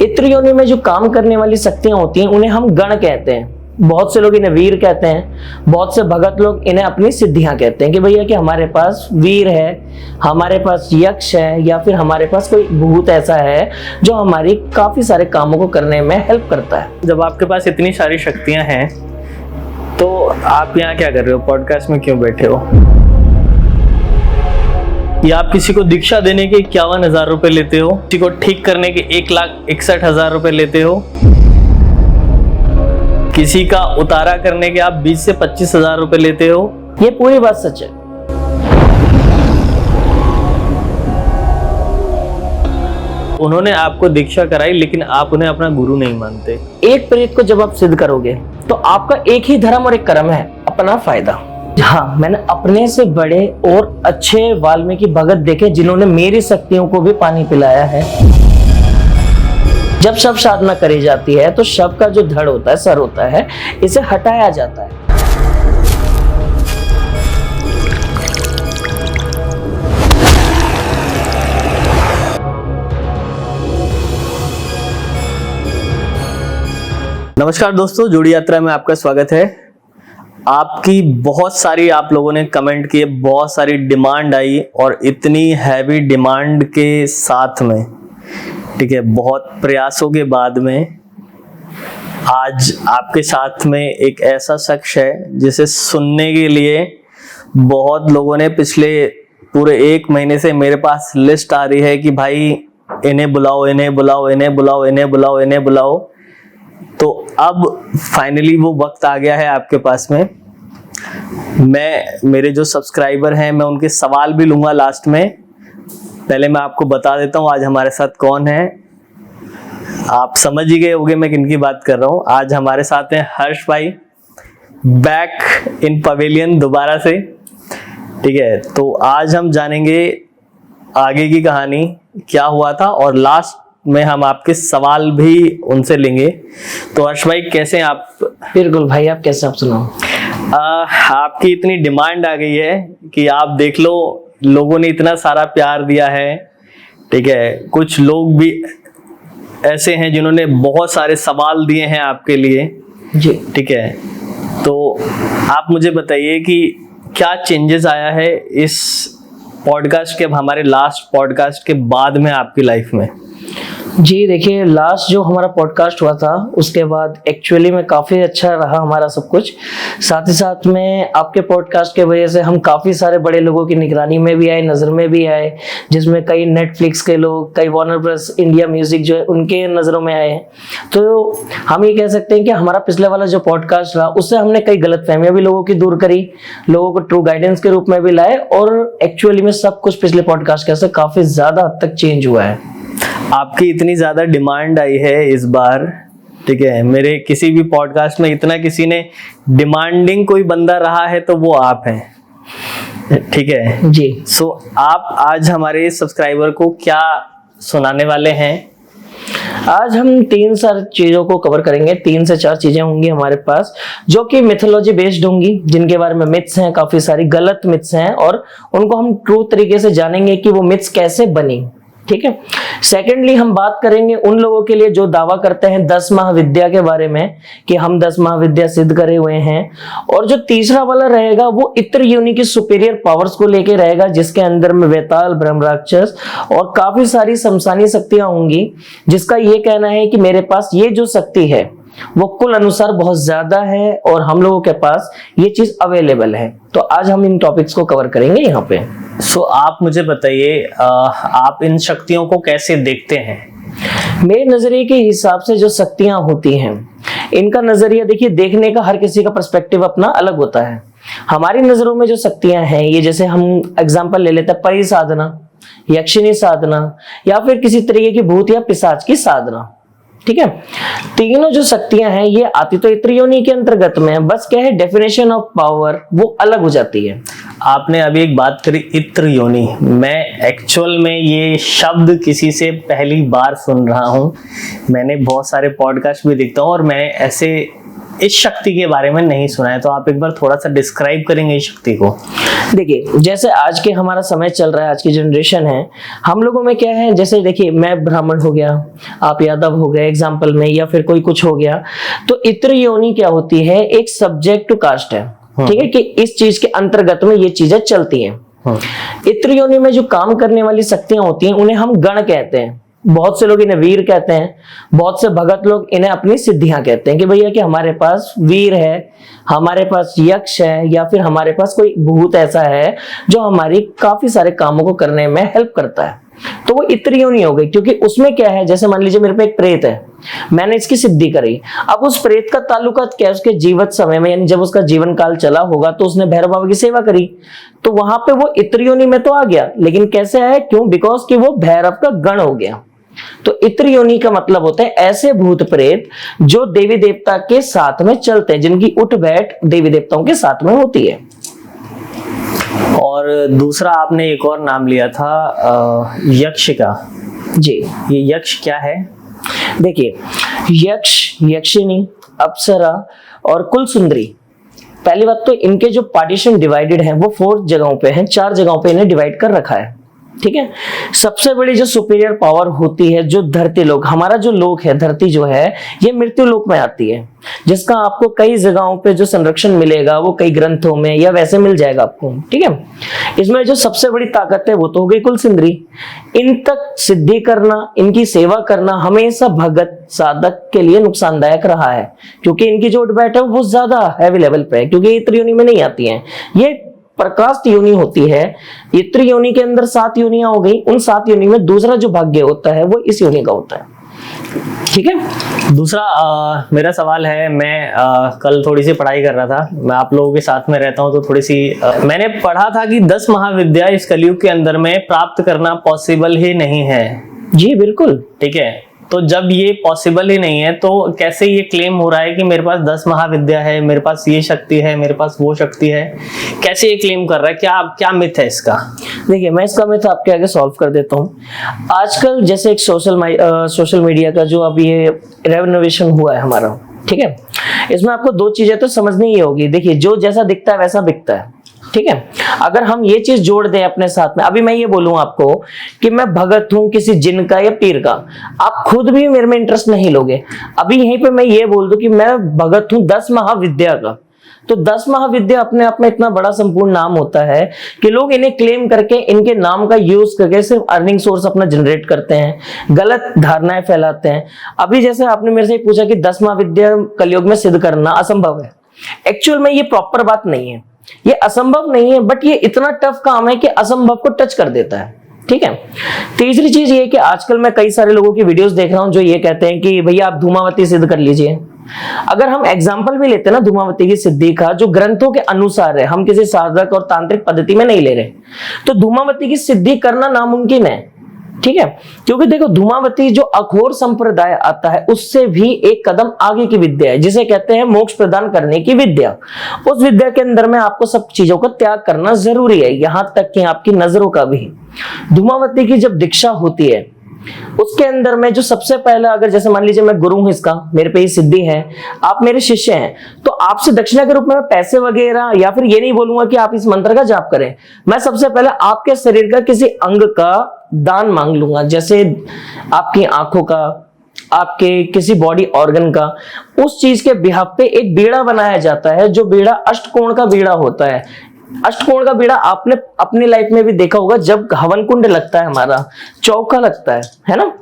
इत्र योनि में जो काम करने वाली शक्तियां होती हैं उन्हें हम गण कहते हैं। बहुत से लोग इन्हें वीर कहते हैं, बहुत से भगत लोग इन्हें अपनी सिद्धियां कहते हैं कि भैया कि हमारे पास वीर है, हमारे पास यक्ष है, या फिर हमारे पास कोई भूत ऐसा है जो हमारी काफी सारे कामों को करने में हेल्प करता है। जब आपके पास इतनी सारी शक्तियां हैं तो आप यहाँ क्या कर रहे हो, पॉडकास्ट में क्यों बैठे हो? या आप किसी को दीक्षा देने के 51,000 रुपए लेते हो, किसी को ठीक करने के 1,61,000 रुपए लेते हो, किसी का उतारा करने के आप 20 से 25,000 रुपए लेते हो। ये पूरी बात सच है। उन्होंने आपको दीक्षा कराई लेकिन आप उन्हें अपना गुरु नहीं मानते। एक प्रेत को जब आप सिद्ध करोगे तो आपका एक ही धर्म और एक कर्म है, अपना फायदा। हाँ, मैंने अपने से बड़े और अच्छे वाल्मीकि भगत देखे जिन्होंने मेरी शक्तियों को भी पानी पिलाया है। जब शव साधना करी जाती है तो शव का जो धड़ होता है, सर होता है, इसे हटाया जाता है। नमस्कार दोस्तों, जोड़ी यात्रा में आपका स्वागत है। आपकी बहुत सारी आप लोगों ने कमेंट किए, बहुत सारी डिमांड आई और इतनी हैवी डिमांड के साथ में, ठीक है, बहुत प्रयासों के बाद में आज आपके साथ में एक ऐसा शख्स है जिसे सुनने के लिए बहुत लोगों ने पिछले पूरे 1 महीने से मेरे पास लिस्ट आ रही है कि भाई इन्हें बुलाओ, इन्हें बुलाओ, इन्हें बुलाओ, इन्हें बुलाओ, इन्हें बुलाओ। तो अब फाइनली वो वक्त आ गया है आपके पास में। मेरे जो सब्सक्राइबर हैं, मैं उनके सवाल भी लूंगा लास्ट में। पहले मैं आपको बता देता हूँ आज हमारे साथ कौन है। आप समझ ही गए होंगे मैं किनकी बात कर रहा हूँ। आज हमारे साथ हैं हर्ष भाई, बैक इन पवेलियन दोबारा से, ठीक है। तो आज हम जानेंगे आगे की कहानी क्या हुआ था और लास्ट में हम आपके सवाल भी उनसे लेंगे। तो हर्ष भाई कैसे हैं आप? बिल्कुल भाई, आप कैसे, आप सुनाओ। आपकी इतनी डिमांड आ गई है कि आप देख लो, लोगों ने इतना सारा प्यार दिया है, ठीक है। कुछ लोग भी ऐसे हैं जिन्होंने बहुत सारे सवाल दिए हैं आपके लिए जी, ठीक है। तो आप मुझे बताइए कि क्या चेंजेस आया है इस पॉडकास्ट के, हमारे लास्ट पॉडकास्ट के बाद में आपकी लाइफ में? जी देखिए, लास्ट जो हमारा पॉडकास्ट हुआ था उसके बाद एक्चुअली में काफ़ी अच्छा रहा हमारा सब कुछ। साथ ही साथ में आपके पॉडकास्ट के वजह से हम काफ़ी सारे बड़े लोगों की निगरानी में भी आए, नज़र में भी आए, जिसमें कई नेटफ्लिक्स के लोग, कई वार्नर ब्रदर्स इंडिया म्यूजिक जो है उनके नज़रों में आए। तो हम ये कह सकते हैं कि हमारा पिछले वाला जो पॉडकास्ट रहा उससे हमने कई गलतफहमियां भी लोगों की दूर करी, लोगों को ट्रू गाइडेंस के रूप में भी लाए, और एक्चुअली में सब कुछ पिछले पॉडकास्ट के से काफ़ी ज़्यादा हद तक चेंज हुआ है। आपकी इतनी ज्यादा डिमांड आई है इस बार, ठीक है। मेरे किसी भी पॉडकास्ट में इतना किसी ने डिमांडिंग कोई बंदा रहा है तो वो आप हैं, ठीक है जी। सो आप आज हमारे सब्सक्राइबर को क्या सुनाने वाले हैं? आज हम 3-4 चीजों को कवर करेंगे। 3 से 4 चीजें होंगी हमारे पास जो कि मिथोलॉजी बेस्ड होंगी, जिनके बारे में मिथ्स हैं, काफी सारी गलत मिथ्स हैं, और उनको हम ट्रू तरीके से जानेंगे कि वो मिथ्स कैसे बनी, ठीक है। सेकेंडली हम बात करेंगे उन लोगों के लिए जो दावा करते हैं 10 महाविद्या के बारे में कि हम 10 महाविद्या सिद्ध करे हुए हैं, और जो तीसरा वाला रहेगा वो इत्र योनि की सुपीरियर पावर्स को लेके रहेगा, जिसके अंदर में वेताल, ब्रह्म राक्षस और काफी सारी शमशानी शक्तियां होंगी, जिसका ये कहना है कि मेरे पास ये जो शक्ति है वो कुल अनुसार बहुत ज्यादा है और हम लोगों के पास ये चीज अवेलेबल है। तो आज हम इन टॉपिक्स को कवर करेंगे यहाँ पे। सो आप मुझे बताइए, आप इन शक्तियों को कैसे देखते हैं? मेरे नजरिए के हिसाब से जो शक्तियां होती हैं, इनका नजरिया देखिए, देखने का हर किसी का पर्सपेक्टिव अपना अलग होता है। हमारी नजरों में जो शक्तियां हैं, ये जैसे हम एग्जांपल ले लेते हैं परी साधना, यक्षिणी साधना, या फिर किसी तरीके की भूत या पिशाच की साधना, ठीक है। तीनों जो शक्तियां हैं ये आती तो इत्र योनि के अंतर्गत में है, बस क्या है डेफिनेशन ऑफ पावर वो अलग हो जाती है। आपने अभी एक बात करी इत्र योनि, मैं एक्चुअल में ये शब्द किसी से पहली बार सुन रहा हूँ। मैंने बहुत सारे पॉडकास्ट भी देखता हूँ और मैंने ऐसे इस शक्ति के बारे में नहीं सुना है, तो आप एक बार थोड़ा सा डिस्क्राइब करेंगे इस शक्ति को? देखिए, जैसे आज के हमारा समय चल रहा है, आज की जनरेशन है, हम लोगों में क्या है, जैसे देखिए मैं ब्राह्मण हो गया, आप यादव हो गए एग्जाम्पल में, या फिर कोई कुछ हो गया, तो इत्र योनि क्या होती है, एक सब्जेक्ट टू कास्ट है, ठीक है, कि इस चीज के अंतर्गत में ये चीजें चलती हैं। इत्र योनि में जो काम करने वाली शक्तियां होती हैं उन्हें हम गण कहते हैं। बहुत से लोग इन्हें वीर कहते हैं, बहुत से भगत लोग इन्हें अपनी सिद्धियां कहते हैं कि भैया कि हमारे पास वीर है, हमारे पास यक्ष है, या फिर हमारे पास कोई भूत ऐसा है जो हमारी काफी सारे कामों को करने में हेल्प करता है। तो वो इत्र योनि हो गई, क्योंकि उसमें क्या है, जैसे मान लीजिए मेरे पे एक प्रेत है, मैंने इसकी सिद्धि करी, अब उस प्रेत का ताल्लुकात क्या है, उसके जीवित समय में, यानी जब उसका जीवन काल चला होगा तो उसने भैरव बाबा की सेवा करी, तो वहां पे वो इत्र योनि में तो आ गया, लेकिन कैसे आया, क्यों, बिकॉज कि वो भैरव का गण हो गया। तो इत्र योनि का मतलब होता है ऐसे भूत प्रेत जो देवी देवता के साथ में चलते हैं, जिनकी उठ बैठ देवी देवताओं के साथ में होती है। और दूसरा आपने एक और नाम लिया था यक्ष का। जी, ये यक्ष क्या है? देखिए, यक्ष, यक्षिनी, अप्सरा और कुल सुंदरी, पहली बात तो इनके जो पार्टीशन डिवाइडेड हैं वो 4 जगहों पे हैं, 4 जगहों पे इन्हें डिवाइड कर रखा है, ठीक है। सबसे बड़ी जो सुपीरियर पावर होती है, जो धरती लोक, हमारा जो लोक है, धरती जो है, ये मृत्यु लोक में आती है, जिसका आपको कई जगहों पे जो संरक्षण मिलेगा वो कई ग्रंथों में या वैसे मिल जाएगा आपको, ठीक है। इसमें जो सबसे बड़ी ताकत है वो तो हो गई कुल सुंदरी। इन तक सिद्धि करना, इनकी सेवा करना हमेशा भगत साधक के लिए नुकसानदायक रहा है, क्योंकि इनकी जो उठ बैठ है वो ज्यादा हैवी लेवल पे है, क्योंकि इत्र योनि में नहीं आती है, ये प्रकाश योनि होती है। इत्र योनि के अंदर 7 योनियां हो गई, उन 7 योनि में दूसरा जो भाग्य होता है वो इस योनि का होता है, ठीक है। दूसरा मेरा सवाल है, मैं कल थोड़ी सी पढ़ाई कर रहा था, मैं आप लोगों के साथ में रहता हूं तो थोड़ी सी मैंने पढ़ा था कि 10 महाविद्या इस कलयुग के अंदर में प्राप्त करना पॉसिबल ही नहीं है। जी बिल्कुल, ठीक है। तो जब ये पॉसिबल ही नहीं है तो कैसे ये क्लेम हो रहा है कि मेरे पास 10 महाविद्या है, मेरे पास ये शक्ति है, मेरे पास वो शक्ति है, कैसे ये क्लेम कर रहा है? क्या मिथ है इसका? देखिए, मैं इसका मिथ आपके आगे सॉल्व कर देता हूँ। आजकल जैसे एक सोशल मीडिया का जो अब ये रेवोल्यूशन हुआ है हमारा, ठीक है, इसमें आपको 2 चीजें तो समझनी ही होगी। देखिए, जो जैसा दिखता है वैसा बिकता है, ठीक है। अगर हम ये चीज जोड़ दें अपने साथ में, अभी मैं ये बोलूं आपको कि मैं भगत हूं किसी जिन का या पीर का, आप खुद भी मेरे में इंटरेस्ट नहीं लोगे। अभी यहीं पे मैं ये बोल दूं कि मैं भगत हूं 10 महाविद्या का, तो 10 महाविद्या अपने आप में इतना बड़ा संपूर्ण नाम होता है कि लोग इन्हें क्लेम करके इनके नाम का यूज करके सिर्फ अर्निंग सोर्स अपना जनरेट करते हैं, गलत धारणाएं फैलाते हैं। अभी जैसे आपने मेरे से पूछा कि 10 महाविद्या कलयुग में सिद्ध करना असंभव है, एक्चुअल में ये प्रॉपर बात नहीं है, ये असंभव नहीं है, बट ये इतना टफ काम है कि असंभव को टच कर देता है, ठीक है। तीसरी चीज ये कि आजकल मैं कई सारे लोगों की वीडियोस देख रहा हूं जो ये कहते हैं कि भैया आप धूमावती सिद्ध कर लीजिए। अगर हम एग्जाम्पल भी लेते हैं ना धूमावती की सिद्धि का, जो ग्रंथों के अनुसार है, हम किसी साधक और तांत्रिक पद्धति में नहीं ले रहे, तो धूमावती की सिद्धि करना नामुमकिन है, ठीक है। क्योंकि देखो, धूमावती जो अघोर संप्रदाय आता है उससे भी एक कदम आगे की विद्या है, जिसे कहते हैं मोक्ष प्रदान करने की विद्या। उस विद्या के अंदर में आपको सब चीजों का त्याग करना जरूरी है, यहां तक कि आपकी नजरों का भी। धूमावती की जब दीक्षा होती है उसके अंदर में जो सबसे पहला, अगर जैसे मान लीजिए मैं गुरु हूं इसका, मेरे पे ये सिद्धि है, आप मेरे शिष्य हैं, तो आपसे दक्षिणा के रूप में पैसे वगैरह या फिर ये नहीं बोलूंगा कि आप इस मंत्र का जाप करें, मैं सबसे पहले आपके शरीर का किसी अंग का दान मांग लूंगा, जैसे आपकी आंखों का, आपके किसी बॉडी ऑर्गन का। उस चीज के बिहाफ पे एक बीड़ा बनाया जाता है, जो बीड़ा अष्टकोण का बीड़ा होता है। अष्टकोण का बीड़ा आपने अपनी लाइफ में भी देखा होगा, जब हवन कुंड लगता है हमारा, चौका लगता है ना,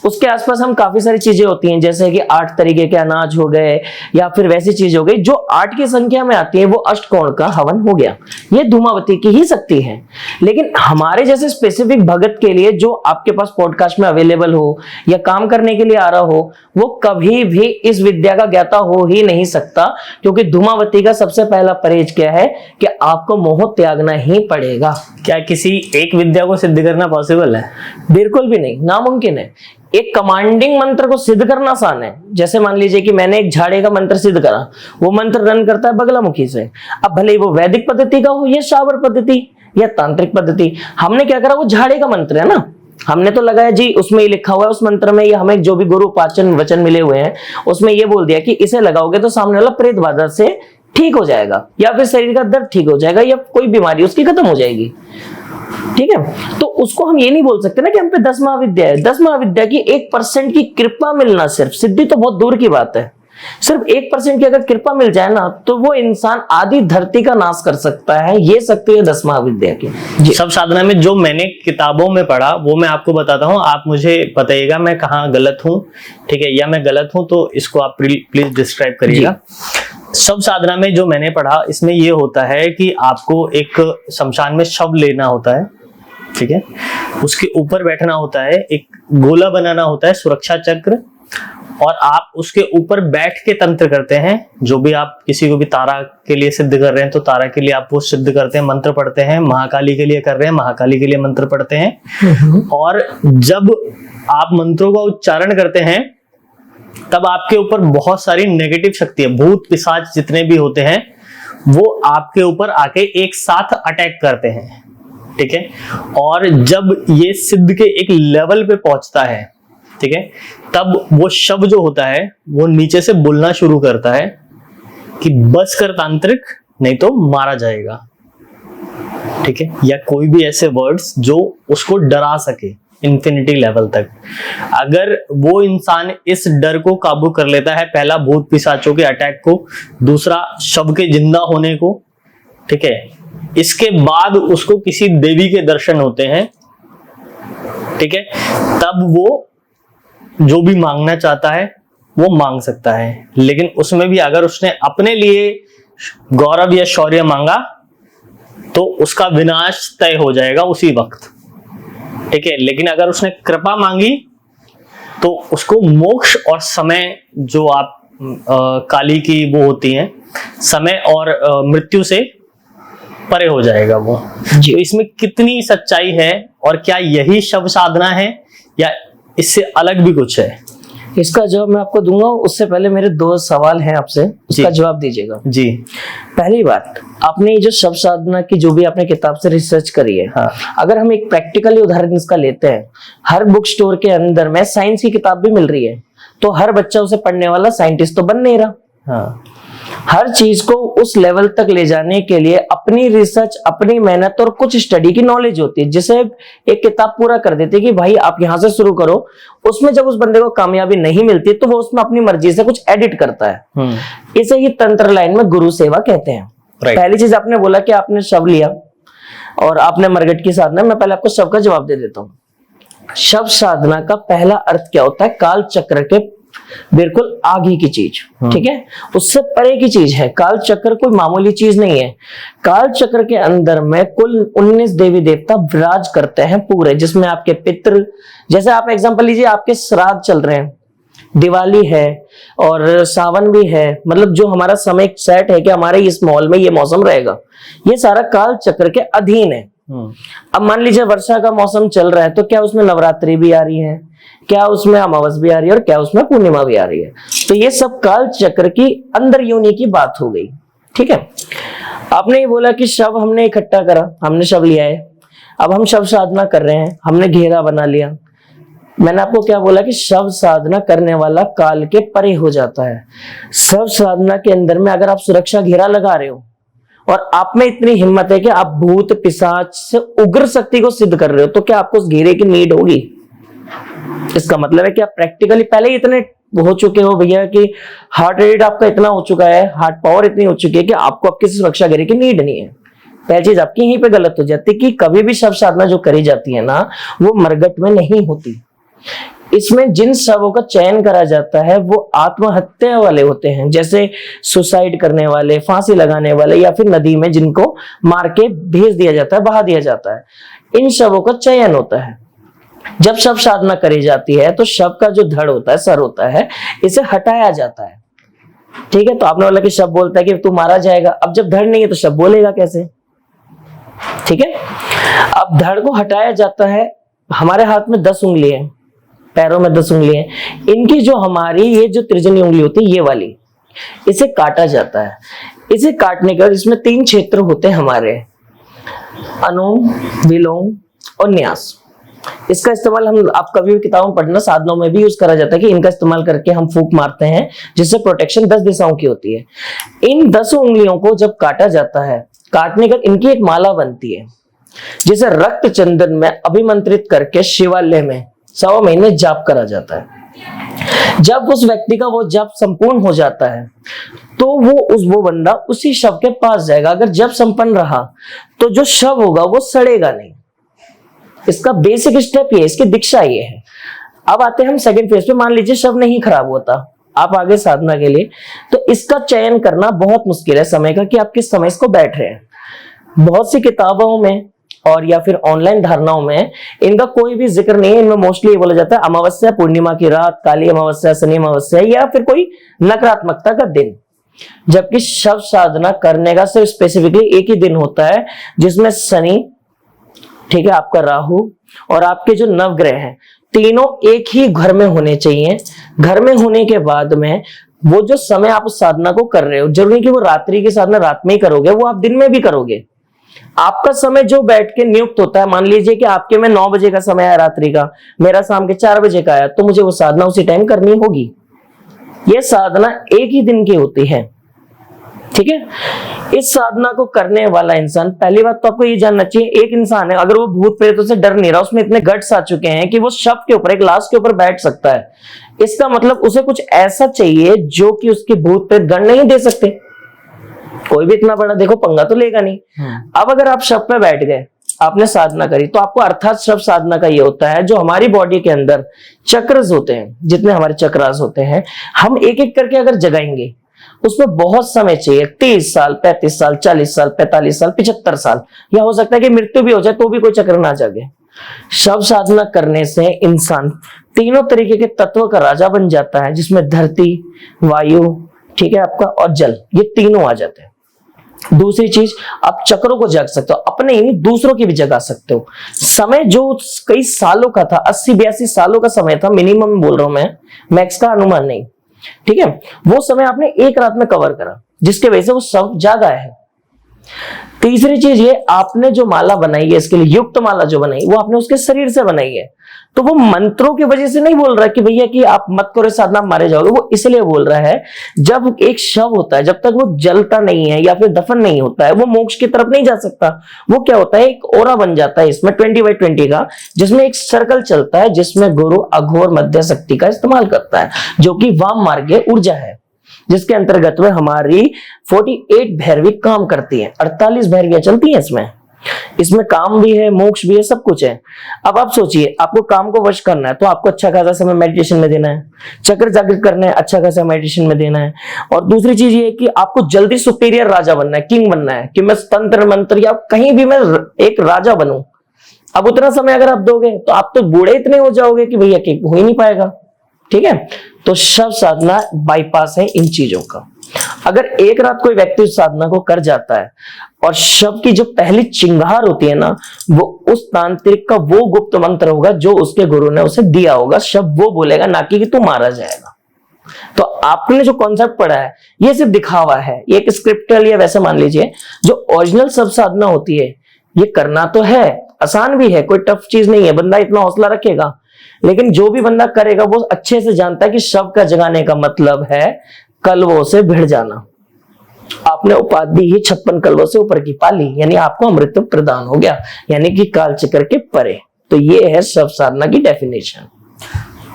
उसके आसपास हम काफी सारी चीजें होती हैं, जैसे कि 8 तरीके के अनाज हो गए या फिर वैसी चीज हो गई जो 8 की संख्या में आती है, वो अष्टकोण का हवन हो गया। ये धूमावती की ही शक्ति है। लेकिन हमारे जैसे स्पेसिफिक भगत के लिए जो आपके पास पॉडकास्ट में अवेलेबल हो या काम करने के लिए आ रहा हो, वो कभी भी इस विद्या का ज्ञाता हो ही नहीं सकता, क्योंकि धूमावती का सबसे पहला परहेज क्या है कि आपको मोह त्यागना ही पड़ेगा। क्या किसी एक विद्या को सिद्ध करना पॉसिबल है? बिल्कुल भी नहीं, नामुमकिन है। एक कमांडिंग मंत्र को सिद्ध करना आसान है। जैसे मान लीजिए कि मैंने एक झाड़े का मंत्र सिद्ध करा, वो मंत्र रन करता है बगलामुखी से। अब भले ही वो वैदिक पद्धति का हो या शावर पद्धति या तांत्रिक पद्धति, हमने क्या करा, वो झाड़े का मंत्र है ना, हमने तो लगाया जी, उसमें ये लिखा हुआ है उस मंत्र में, या हमें जो भी गुरु पाचन वचन मिले हुए हैं उसमें ये बोल दिया कि इसे लगाओगे तो सामने वाला प्रेत बाधा से ठीक हो जाएगा, या फिर शरीर का दर्द ठीक हो जाएगा, या कोई बीमारी उसकी खत्म हो जाएगी। ठीक है, तो उसको हम ये नहीं बोल सकते ना कि हम पे 10 महाविद्या है। 10 महाविद्या की 1% की कृपा मिलना, सिर्फ सिद्धि तो बहुत दूर की बात है, सिर्फ 1% की अगर कृपा मिल जाए ना तो वो इंसान आधी धरती का नाश कर सकता है। ये शक्ति है 10 महाविद्या की। सब साधना में जो मैंने किताबों में पढ़ा वो मैं आपको बताता हूँ, आप मुझे बताइएगा मैं कहाँ गलत हूँ, ठीक है, या मैं गलत हूँ तो इसको आप प्लीज डिस्क्राइब करिएगा। सब साधना में जो मैंने पढ़ा इसमें ये होता है कि आपको एक शमशान में शव लेना होता है, ठीक है, उसके ऊपर बैठना होता है, एक गोला बनाना होता है सुरक्षा चक्र, और आप उसके ऊपर बैठ के तंत्र करते हैं। जो भी आप किसी को भी तारा के लिए सिद्ध कर रहे हैं तो तारा के लिए आप वो सिद्ध करते हैं, मंत्र पढ़ते हैं। महाकाली के लिए कर रहे हैं, महाकाली के लिए मंत्र पढ़ते हैं। और जब आप मंत्रों का उच्चारण करते हैं तब आपके ऊपर बहुत सारी नेगेटिव शक्ति है, भूत पिशाच जितने भी होते हैं वो आपके ऊपर आके एक साथ अटैक करते हैं, ठीक है। और जब ये सिद्ध के एक लेवल पे पहुंचता है, ठीक है, तब वो शब्द जो होता है वो नीचे से बोलना शुरू करता है कि बस कर तांत्रिक, नहीं तो मारा जाएगा, ठीक है, या कोई भी ऐसे वर्ड्स जो उसको डरा सके इंफिनिटी लेवल तक। अगर वो इंसान इस डर को काबू कर लेता है, पहला भूत पिशाचों के अटैक को, दूसरा शव के जिंदा होने को, ठीक है, इसके बाद उसको किसी देवी के दर्शन होते हैं, ठीक है, तब वो जो भी मांगना चाहता है वो मांग सकता है। लेकिन उसमें भी अगर उसने अपने लिए गौरव या शौर्य मांगा तो उसका विनाश तय हो जाएगा उसी वक्त, ठीक है। लेकिन अगर उसने कृपा मांगी तो उसको मोक्ष और समय, जो आप काली की वो होती हैं, समय और मृत्यु से परे हो जाएगा वो। तो इसमें कितनी सच्चाई है, और क्या यही शव साधना है या इससे अलग भी कुछ है? इसका जवाब मैं आपको दूंगा, उससे पहले मेरे 2 सवाल हैं आपसे, उसका जवाब दीजिएगा जी। पहली बात, आपने जो शव साधना की जो भी आपने किताब से रिसर्च करी है, हाँ, अगर हम एक प्रैक्टिकली उदाहरण इसका लेते हैं, हर बुक स्टोर के अंदर में साइंस की किताब भी मिल रही है, तो हर बच्चा उसे पढ़ने वाला साइंटिस्ट तो बन नहीं रहा। हाँ, हर चीज को उस लेवल तक ले जाने के लिए अपनी रिसर्च, अपनी मेहनत और कुछ स्टडी की नॉलेज होती है, जिसे एक किताब पूरा कर देती है कि भाई आप यहां से शुरू करो। उसमें जब उस बंदे को कामयाबी नहीं मिलती तो वो उसमें अपनी मर्जी से कुछ एडिट करता है। इसे ही तंत्र लाइन में गुरु सेवा कहते हैं। पहली चीज आपने बोला कि आपने शव लिया और आपने मरगट की साधना, मैं पहले आपको शव का जवाब दे देता हूँ। शव साधना का पहला अर्थ क्या होता है? काल चक्र के बिल्कुल आगे की चीज, ठीक है, उससे परे की चीज है। काल चक्र कोई मामूली चीज नहीं है। काल चक्र के अंदर में कुल 19 देवी देवता विराज करते हैं पूरे, जिसमें आपके पितृ, जैसे आप एग्जांपल लीजिए, आपके श्राद्ध चल रहे हैं, दिवाली है और सावन भी है, मतलब जो हमारा समय सेट है कि हमारे इस मॉल में ये मौसम रहेगा, ये सारा काल चक्र के अधीन है। अब मान लीजिए वर्षा का मौसम चल रहा है, तो क्या उसमें नवरात्रि भी आ रही है, क्या उसमें अमावस भी आ रही है, और क्या उसमें पूर्णिमा भी आ रही है। तो ये सब काल चक्र की अंदर योनि की बात हो गई, ठीक है। आपने ये बोला कि शव हमने इकट्ठा करा, हमने शव लिया है, अब हम शव साधना कर रहे हैं, हमने घेरा बना लिया। मैंने आपको क्या बोला कि शव साधना करने वाला काल के परे हो जाता है। शव साधना के अंदर में अगर आप सुरक्षा घेरा लगा रहे हो और आप में इतनी हिम्मत है कि आप भूत पिशाच से उग्र शक्ति को सिद्ध कर रहे हो, तो क्या आपको उस घेरे की नीड होगी? इसका मतलब है कि आप प्रैक्टिकली पहले ही इतने हो चुके हो भैया कि हार्ट रेट आपका इतना हो चुका है, हार्ट पावर इतनी हो चुकी है कि आपको अब किसी सुरक्षा घेरे की नीड नहीं है। पहली चीज आपकी यहीं पे गलत हो जाती है कि कभी भी शव साधना जो करी जाती है ना, वो मरगट में नहीं होती। इसमें जिन शवों का चयन करा जाता है वो आत्महत्या वाले होते हैं, जैसे सुसाइड करने वाले, फांसी लगाने वाले, या फिर नदी में जिनको मार के भेज दिया जाता है, बहा दिया जाता है, इन शवों का चयन होता है। जब शव साधना करी जाती है तो शव का जो धड़ होता है, सर होता है, इसे हटाया जाता है, ठीक है। तो आपने बोला कि शव बोलता है कि तू मारा जाएगा, अब जब धड़ नहीं है तो शव बोलेगा कैसे, ठीक है। अब धड़ को हटाया जाता है। हमारे हाथ में 10 उंगली है, पैरों में 10 उंगली है, इनकी जो हमारी ये जो तर्जनी उंगली होती है, ये वाली, इसे काटा जाता है। इसे काटने के बाद इसमें 3 क्षेत्र होते हैं हमारे, अनुलोम, विलोम और न्यास। इसका इस्तेमाल हम, आप कभी भी किताबों में पढ़ना, साधनों में भी यूज करा जाता है कि इनका इस्तेमाल करके हम फूंक मारते हैं, जिससे प्रोटेक्शन 10 दिशाओं की होती है। इन 10 उंगलियों को जब काटा जाता है, काटने का इनकी एक माला बनती है, जिसे रक्त चंदन में अभिमंत्रित करके शिवालय में 1.25 महीने जाप करा जाता है। जब उस व्यक्ति का वो जाप संपूर्ण हो जाता है तो वो बंदा उसी शव के पास जाएगा। अगर जब संपन्न रहा तो जो शव होगा वो सड़ेगा नहीं। इसका बेसिक स्टेप ये, इसकी दीक्षा ये है। अब आते हैं हम सेकंड फेज पे। मान लीजिए शव नहीं खराब होता, आप आगे साधना के लिए, तो इसका चयन करना बहुत मुश्किल है समय का, कि आप किस समय इसको बैठ रहे हैं। बहुत सी किताबों में और या फिर ऑनलाइन धारणाओं में इनका कोई भी जिक्र नहीं है। इनमें मोस्टली ये बोला जाता है अमावस्या, पूर्णिमा की रात, काली अमावस्या, शनि अमावस्या, या फिर कोई नकारात्मकता का दिन। जबकि शव साधना करने का सिर्फ स्पेसिफिकली एक ही दिन होता है, जिसमें शनि, ठीक है, आपका राहु और आपके जो नवग्रह हैं, तीनों एक ही घर में होने चाहिए। घर में होने के बाद में वो जो समय आप उस साधना को कर रहे हो, जरूरी कि वो रात्रि की साधना रात में ही करोगे, वो आप दिन में भी करोगे। आपका समय जो बैठ के नियुक्त होता है, मान लीजिए कि आपके में 9 बजे का समय है रात्रि का, मेरा शाम के 4 बजे का है, तो मुझे वो साधना उसी टाइम करनी होगी। ये साधना एक ही दिन की होती है, ठीक है। इस साधना को करने वाला इंसान, पहली बात तो आपको ये जानना चाहिए, एक इंसान है, अगर वो भूत प्रेतों से डर नहीं रहा, उसमें इतने गट्स आ चुके हैं कि वो शव के ऊपर, एक लाश के ऊपर बैठ सकता है, इसका मतलब उसे कुछ ऐसा चाहिए जो कि उसके भूत प्रेत गण नहीं दे सकते। कोई भी इतना बड़ा देखो पंगा तो लेगा नहीं। अब अगर आप शव पे बैठ गए, आपने साधना करी, तो आपको अर्थात शव साधना का ये होता है, जो हमारी बॉडी के अंदर चक्रस होते हैं, जितने हमारे चक्रास होते हैं, हम एक एक करके अगर जगाएंगे, उसमें बहुत समय चाहिए। 30 साल, 35 साल, 40 साल, 45 साल, 75 साल, या हो सकता है कि मृत्यु भी हो जाए तो भी कोई चक्र ना जागे। शव साधना करने से इंसान तीनों तरीके के तत्व का राजा बन जाता है, जिसमें धरती, वायु, ठीक है, आपका, और जल, ये तीनों आ जाते हैं। दूसरी चीज, आप चक्रों को जगा सकते हो, अपने ही नहीं दूसरों की भी जगा सकते हो। समय जो कई सालों का था, 80-82 सालों का समय था, मिनिमम बोल रहा हूं मैं, मैक्स का अनुमान नहीं, ठीक है, वो समय आपने एक रात में कवर करा, जिसके वजह से वो सब जागा है। तीसरी चीज ये, आपने जो माला बनाई है, इसके लिए युक्त माला जो बनाई, वो आपने उसके शरीर से बनाई है, तो वो मंत्रों की वजह से नहीं बोल रहा कि भैया कि आप मत करो साधना, मारे जाओगे। वो इसलिए बोल रहा है, जब एक शव होता है, जब तक वो जलता नहीं है या फिर दफन नहीं होता है, वो मोक्ष की तरफ नहीं जा सकता। वो क्या होता है, एक ओरा बन जाता है इसमें 20/20 का, जिसमें एक सर्कल चलता है, जिसमें गुरु अघोर मध्य शक्ति का इस्तेमाल करता है, जो कि वाम मार्गीय ऊर्जा है, जिसके अंतर्गत में हमारी 48 भैरवी काम करती है, 48 भैरवियां चलती हैं इसमें काम भी है, मोक्ष भी है, सब कुछ है। अब आप सोचिए, आपको काम को वश करना है तो आपको अच्छा खासा समय मेडिटेशन में देना है, चक्र जागृत करना है, अच्छा खासा मेडिटेशन में देना है। और दूसरी चीज ये है कि आपको जल्दी सुपीरियर राजा बनना है, किंग बनना है, कि मैं तंत्र मंत्र या कहीं भी मैं एक राजा बनूं। अब उतना समय अगर आप दोगे तो आप तो बूढ़े इतने हो जाओगे कि भैया कि हो ही नहीं पाएगा, ठीक है। तो शव साधना बाईपास है इन चीजों का। अगर एक रात कोई व्यक्ति उस साधना को कर जाता है और शव की जो पहली चिंगार होती है ना, वो उस तांत्रिक का वो गुप्त मंत्र होगा जो उसके गुरु ने उसे दिया होगा, शव वो बोलेगा, ना कि तू मारा जाएगा। तो आपने जो कॉन्सेप्ट पढ़ा है ये सिर्फ दिखावा है, ये एक स्क्रिप्टल या वैसे मान लीजिए। जो ओरिजिनल शव साधना होती है, ये करना तो है, आसान भी है, कोई टफ चीज नहीं है, बंदा इतना हौसला रखेगा। लेकिन जो भी बंदा करेगा वो अच्छे से जानता है कि शव का जगाने का मतलब है कलवों से भिड़ जाना। आपने उपाधि ही 56 कलवों से ऊपर की पाली, यानी आपको अमृत प्रदान हो गया, यानी कि काल चक्र के परे। तो ये है शव साधना की डेफिनेशन।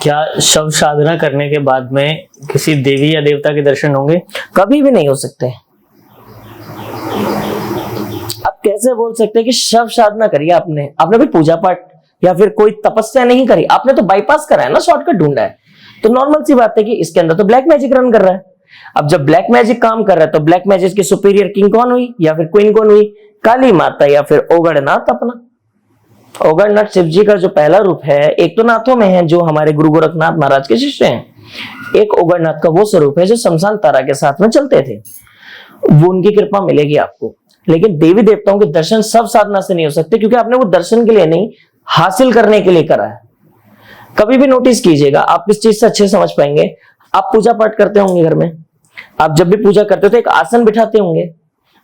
क्या शव साधना करने के बाद में किसी देवी या देवता के दर्शन होंगे? कभी भी नहीं हो सकते। आप कैसे बोल सकते हैं कि शव साधना करिए, आपने कोई पूजा पाठ या फिर कोई तपस्या नहीं करी, आपने तो बाईपास करा है ना, शॉर्टकट ढूंढा है। तो नॉर्मल सी बात है कि इसके अंदर तो ब्लैक मैजिक रन कर रहा है। अब जब ब्लैक मैजिक काम कर रहा है तो ब्लैक मैजिक की सुपीरियर किंग कौन हुई या फिर क्वीन कौन हुई? काली माता या फिर ओगड़नाथ। अपना ओगड़नाथ शिव जी का जो पहला रूप है, एक तो नाथों में है जो हमारे गुरु गोरखनाथ महाराज के शिष्य हैं, एक ओगड़नाथ का वो स्वरूप है जो शमशान तारा के साथ में चलते थे। वो उनकी कृपा मिलेगी आपको। लेकिन देवी देवताओं के दर्शन सब साधना से नहीं हो सकते, क्योंकि आपने वो दर्शन के लिए नहीं, हासिल करने के लिए करा है। कभी भी नोटिस कीजिएगा, आप इस चीज से अच्छे समझ पाएंगे। आप पूजा पाठ करते होंगे घर में, आप जब भी पूजा करते हो तो एक आसन बिठाते होंगे,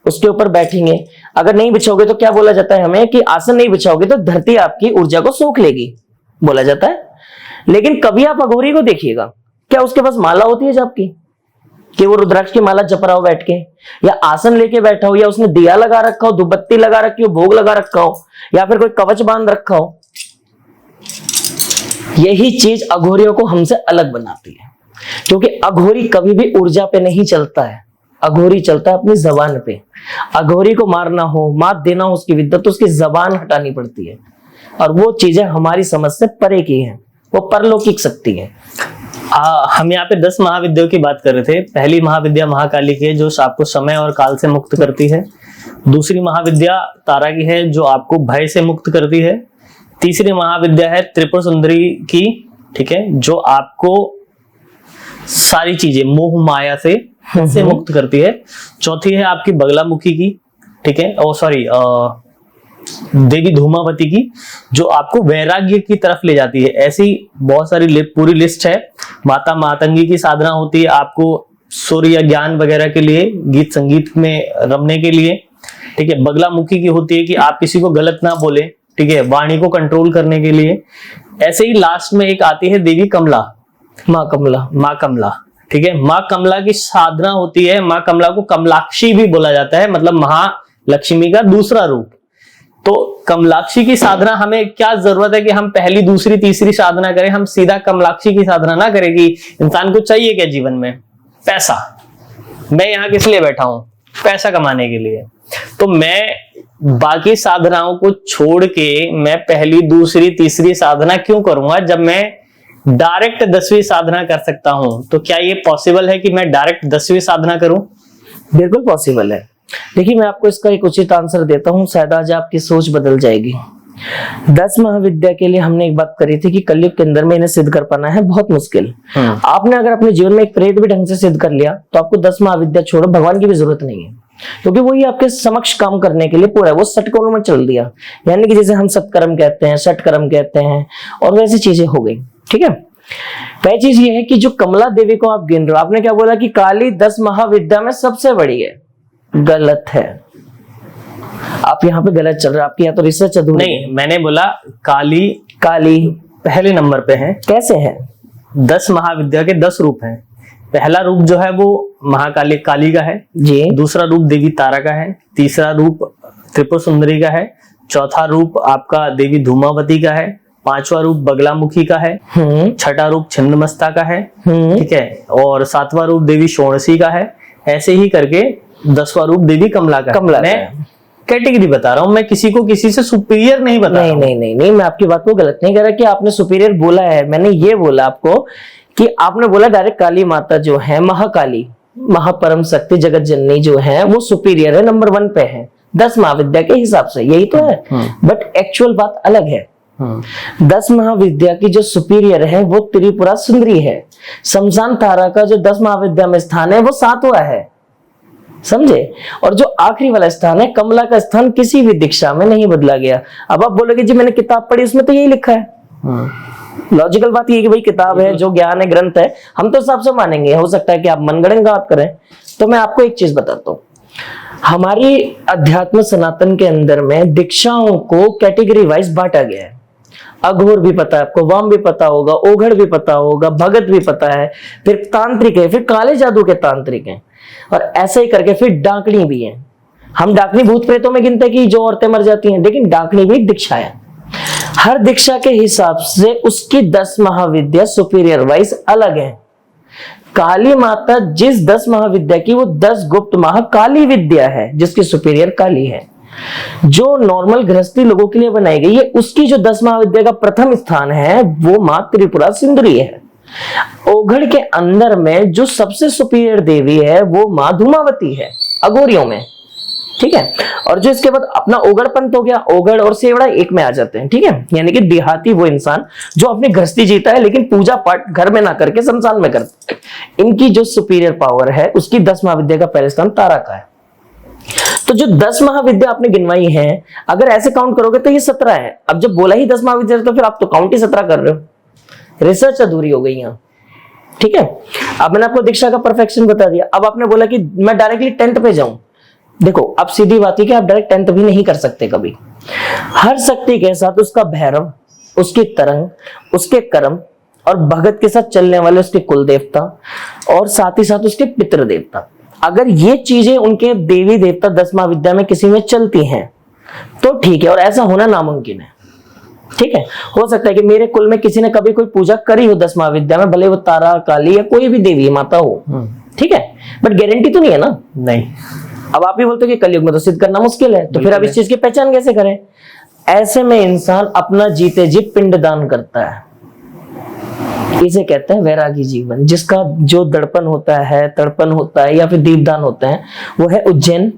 उसके ऊपर बैठेंगे। अगर नहीं बिछाओगे तो क्या बोला जाता है हमें कि आसन नहीं बिछाओगे तो धरती आपकी ऊर्जा को सोख लेगी, बोला जाता है। लेकिन कभी आप अघोरी को देखिएगा, क्या उसके पास माला होती है जप की, कि वो रुद्राक्ष की माला जप रहा हो बैठ के, या आसन लेके बैठा हो, या उसने दिया लगा रखा हो, धूपबत्ती लगा रखी हो, भोग लगा रखा हो, या फिर कोई कवच बांध रखा हो। यही चीज अघोरियों को हमसे अलग बनाती है, क्योंकि अघोरी कभी भी ऊर्जा पे नहीं चलता है, अघोरी चलता है अपनी जबान पे। अघोरी को मारना हो, मात देना हो उसकी विद्या, तो उसकी जबान हटानी पड़ती है, और वो चीजें हमारी समझ से परे की हैं, वो परलौकिक शक्ति है। हम यहाँ पे 10 महाविद्याओं की बात कर रहे थे। पहली महाविद्या महाकाली की है, जो आपको समय और काल से मुक्त करती है। दूसरी महाविद्या तारा की है, जो आपको भय से मुक्त करती है। तीसरी महाविद्या है त्रिपुर सुंदरी की, ठीक है, जो आपको सारी चीजें मोह माया से मुक्त करती है। चौथी है आपकी बगलामुखी की, ठीक है, और सॉरी देवी धूमावती की, जो आपको वैराग्य की तरफ ले जाती है। ऐसी बहुत सारी पूरी लिस्ट है। माता मातंगी की साधना होती है आपको सूर्य ज्ञान वगैरह के लिए, गीत संगीत में रमने के लिए, ठीक है। बगलामुखी की होती है कि आप किसी को गलत ना बोले, ठीक है, वाणी को कंट्रोल करने के लिए। ऐसे ही लास्ट में एक आती है देवी कमला, माँ कमला, ठीक है। माँ कमला की साधना होती है। माँ कमला को कमलाक्षी भी बोला जाता है, मतलब महालक्ष्मी का दूसरा रूप। तो कमलाक्षी की साधना हमें क्या जरूरत है कि हम पहली दूसरी तीसरी साधना करें, हम सीधा कमलाक्षी की साधना ना करें। कि इंसान को चाहिए क्या जीवन में? पैसा। मैं यहाँ किस लिए बैठा हूं? पैसा कमाने के लिए। तो मैं बाकी साधनाओं को छोड़ के मैं पहली दूसरी तीसरी साधना क्यों करूंगा, जब मैं डायरेक्ट 10वीं साधना कर सकता हूं? तो क्या ये पॉसिबल है कि मैं डायरेक्ट 10वीं साधना करूं? बिल्कुल पॉसिबल है। देखिए, मैं आपको इसका एक उचित आंसर देता हूं, शायद आज आपकी सोच बदल जाएगी। 10 महाविद्या के लिए हमने एक बात करी थी कि कलयुग के अंदर में इन्हें सिद्ध कर पाना है बहुत मुश्किल। आपने अगर अपने जीवन में एक प्रेत भी ढंग से सिद्ध कर लिया तो आपको 10 महाविद्या छोड़ो भगवान की भी जरूरत नहीं है, क्योंकि वही आपके समक्ष काम करने के लिए पूरा है। वो षटकोणों में चल दिया, यानी कि जैसे हम सत्कर्म कहते हैं, षटकर्म कहते हैं, और वैसी चीजें हो गई, ठीक है। पहली चीज ये है कि जो कमला देवी को आप गिन रहे हो, आपने क्या बोला कि काली 10 महाविद्या में सबसे बड़ी है। गलत है, आप यहाँ पे गलत चल रहे हैं। आपकी यहाँ तो रिसर्च अधूरी नहीं, मैंने बोला काली पहले नंबर पे है। कैसे है? 10 महाविद्या के 10 रूप हैं। पहला रूप जो है वो महाकाली काली का है जी, दूसरा रूप देवी तारा का है, तीसरा रूप त्रिपुर सुंदरी का है, चौथा रूप आपका देवी धूमावती का है, पांचवा रूप बगलामुखी का है, छठा रूप छिन्नमस्ता का है, ठीक है, और सातवां रूप देवी षोडशी का है। ऐसे ही करके 10वां रूप देवी कमला का। मैं कैटेगरी बता रहा हूं, मैं किसी को किसी से सुपीरियर नहीं बता रहा हूं। नहीं, मैं आपकी बात को गलत नहीं कह रहा कि आपने सुपीरियर बोला है। मैंने ये बोला आपको कि आपने बोला डायरेक्ट काली माता जो है, महाकाली महापरम शक्ति जगत जननी जो है, वो सुपीरियर है, नंबर 1 पे है 10 महाविद्या के हिसाब से, यही तो है। बट एक्चुअल बात अलग है। 10 महाविद्या की जो सुपीरियर है वो त्रिपुरा सुंदरी है। शमशान तारा का जो 10 महाविद्या में स्थान है वो 7वां है, समझे। और जो आखिरी वाला स्थान है कमला का स्थान किसी भी दीक्षा में नहीं बदला गया। अब आप बोलोगे जी मैंने किताब पढ़ी उसमें तो यही लिखा है। लॉजिकल बात ये कि भाई किताब है, जो ज्ञान है, ग्रंथ है, हम तो सबसे मानेंगे। हो सकता है कि आप मनगढ़ंत बात करें। तो मैं आपको एक चीज बताता हूँ, हमारी अध्यात्म सनातन के अंदर में दीक्षाओं को कैटेगरी वाइज बांटा गया है। अघोर भी पता है आपको, वाम भी पता होगा, ओघड़ भी पता होगा, भगत भी पता है, फिर तांत्रिक है, फिर काले जादू के तांत्रिक हैं, और ऐसे ही करके फिर डाकनी भी है। हम डाकनी भूत प्रेतों में गिनते कि जो औरतें मर जाती हैं, लेकिन डाकनी भी दीक्षा है। हर दीक्षा के हिसाब से उसकी 10 महाविद्या सुपीरियर वाइज अलग है। काली माता जिस 10 महाविद्या की, वो 10 गुप्त महाकाली विद्या है, जिसकी सुपीरियर काली है। जो नॉर्मल गृहस्थी लोगों के लिए बनाई गई है, उसकी जो 10 महाविद्या का प्रथम स्थान है वो मां त्रिपुरा सुंदरी है। ओघड़ के अंदर में जो सबसे सुपीरियर देवी है वो मां धूमावती है अघोरियों में, ठीक है। और जो इसके बाद अपना ओघड़ पंथ हो गया, ओघड़ और सेवड़ा एक में आ जाते हैं, ठीक है। यानी कि देहाती वो इंसान जो अपनी गृहस्थी जीता है लेकिन पूजा पाठ घर में ना करके शमशान में करता है। इनकी जो सुपीरियर पावर है उसकी 10 महाविद्या का पहले स्थान तारा का है। तो जो 10 महाविद्या आपने गिनवाई है, अगर ऐसे काउंट करोगे तो ये 17 है। अब जब बोला ही 10 महाविद्या तो फिर आप तो काउंट ही 17 कर रहे हो। रिसर्च अधूरी हो गई यहाँ, ठीक है। अब मैंने आपको दीक्षा का परफेक्शन बता दिया। अब आपने बोला कि मैं डायरेक्टली 10th पे जाऊं, देखो अब सीधी बात है कि आप डायरेक्ट 10th भी नहीं कर सकते कभी। हर शक्ति के साथ उसका भैरव, उसकी तरंग, उसके कर्म और भगत के साथ चलने वाले उसके कुल देवता और साथ ही साथ उसके पितृ देवता, अगर ये चीजें उनके देवी देवता 10 महाविद्या में किसी में चलती हैं तो ठीक है, और ऐसा होना नामुमकिन है। ठीक है, हो सकता है कि मेरे कुल में किसी ने कभी कोई पूजा करी हो 10 महाविद्या में, भले वो तारा, काली या कोई भी देवी माता हो, ठीक है, बट गारंटी तो नहीं है ना। नहीं। अब आप ही बोलते हो कि कलयुग में तो सिद्ध करना मुश्किल है, तो फिर अब इस चीज की पहचान कैसे करें? ऐसे में इंसान अपना जीते जी पिंडदान करता है। इसे कहते हैं वैरागी जीवन, जिसका जो दर्पण होता है, तर्पण होता है या फिर दीपदान होते हैं, वो है उज्जैन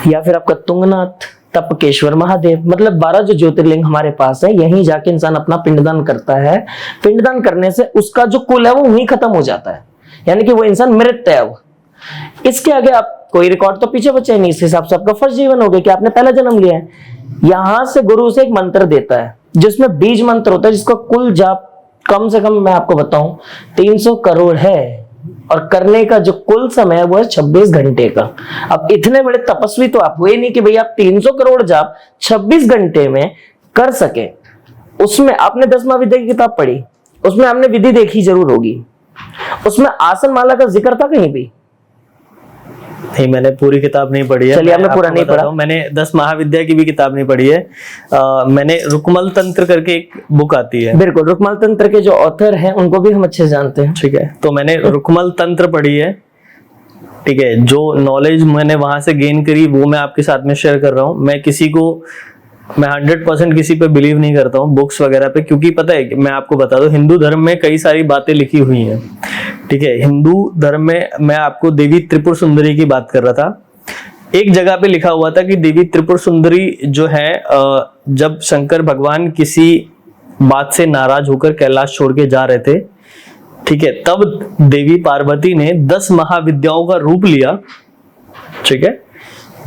या फिर आपका तुंगनाथ, तपकेश्वर महादेव, मतलब 12 जो ज्योतिर्लिंग हमारे पास है, यहीं जाके इंसान अपना पिंडदान करता है। पिंडदान करने से उसका जो कुल है वो वहीं खत्म हो जाता है, यानी कि वो इंसान मृत है। अब इसके आगे आप कोई रिकॉर्ड तो पीछे बचा नहीं, इस हिसाब से आपका फर्स्ट जीवन हो गया कि आपने पहला जन्म लिया है। यहां से गुरु से एक मंत्र देता है जिसमें बीज मंत्र होता है, जिसका कुल जाप कम से कम मैं आपको बताऊं 300 करोड़ है, और करने का जो कुल समय है वो है 26 घंटे का। अब इतने बड़े तपस्वी तो आप हुए नहीं कि भाई आप 300 करोड़ जाप 26 घंटे में कर सके। उसमें आपने 10 महाविद्या की किताब पढ़ी, उसमें आपने विधि देखी जरूर होगी, उसमें आसन माला का जिक्र था कहीं भी? नहीं, मैंने पूरी किताब नहीं पढ़ी है। चलिए, आपने पूरा नहीं पढ़ा। मैंने 10 महाविद्या की भी किताब नहीं पढ़ी है। मैंने रुकमल तंत्र करके एक बुक आती है। बिल्कुल, रुकमल तंत्र के जो ऑथर हैं उनको भी हम अच्छे से जानते हैं। ठीक है, तो मैंने रुकमल तंत्र पढ़ी है। ठीक है, जो नॉलेज मैंने वहां से गेन करी वो मैं आपके साथ में शेयर कर रहा हूँ। मैं 100% किसी पे बिलीव नहीं करता हूँ बुक्स वगैरह पे, क्योंकि पता है कि मैं आपको बता दूं, हिंदू धर्म में कई सारी बातें लिखी हुई हैं। ठीक है, हिंदू धर्म में मैं आपको देवी त्रिपुर सुंदरी की बात कर रहा था। एक जगह पे लिखा हुआ था कि देवी त्रिपुर सुंदरी जो है, जब शंकर भगवान किसी बात से नाराज होकर कैलाश छोड़ के जा रहे थे, ठीक है, तब देवी पार्वती ने 10 महाविद्याओं का रूप लिया। ठीक है,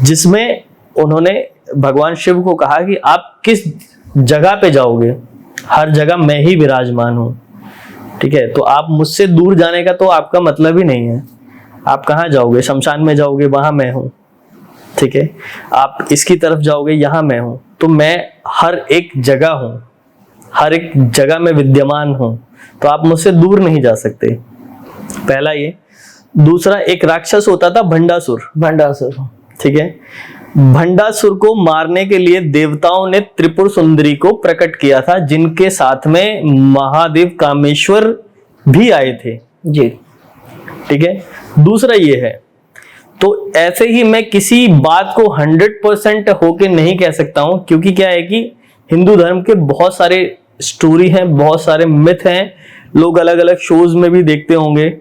जिसमें उन्होंने भगवान शिव को कहा कि आप किस जगह पे जाओगे, हर जगह मैं ही विराजमान हूं। ठीक है, तो आप मुझसे दूर जाने का तो आपका मतलब ही नहीं है। आप कहाँ जाओगे? शमशान में जाओगे, वहां मैं हूं। ठीक है, आप इसकी तरफ जाओगे, यहां मैं हूं। तो मैं हर एक जगह हूं, हर एक जगह में विद्यमान हूं, तो आप मुझसे दूर नहीं जा सकते। पहला ये। दूसरा, एक राक्षस होता था भंडासुर। ठीक है, भंडासुर को मारने के लिए देवताओं ने त्रिपुर सुंदरी को प्रकट किया था, जिनके साथ में महादेव कामेश्वर भी आए थे जी। ठीक है, दूसरा ये है। तो ऐसे ही मैं किसी बात को 100% होके नहीं कह सकता हूं, क्योंकि क्या है कि हिंदू धर्म के बहुत सारे स्टोरी हैं, बहुत सारे मिथ हैं, लोग अलग अलग शोज में भी देखते होंगे।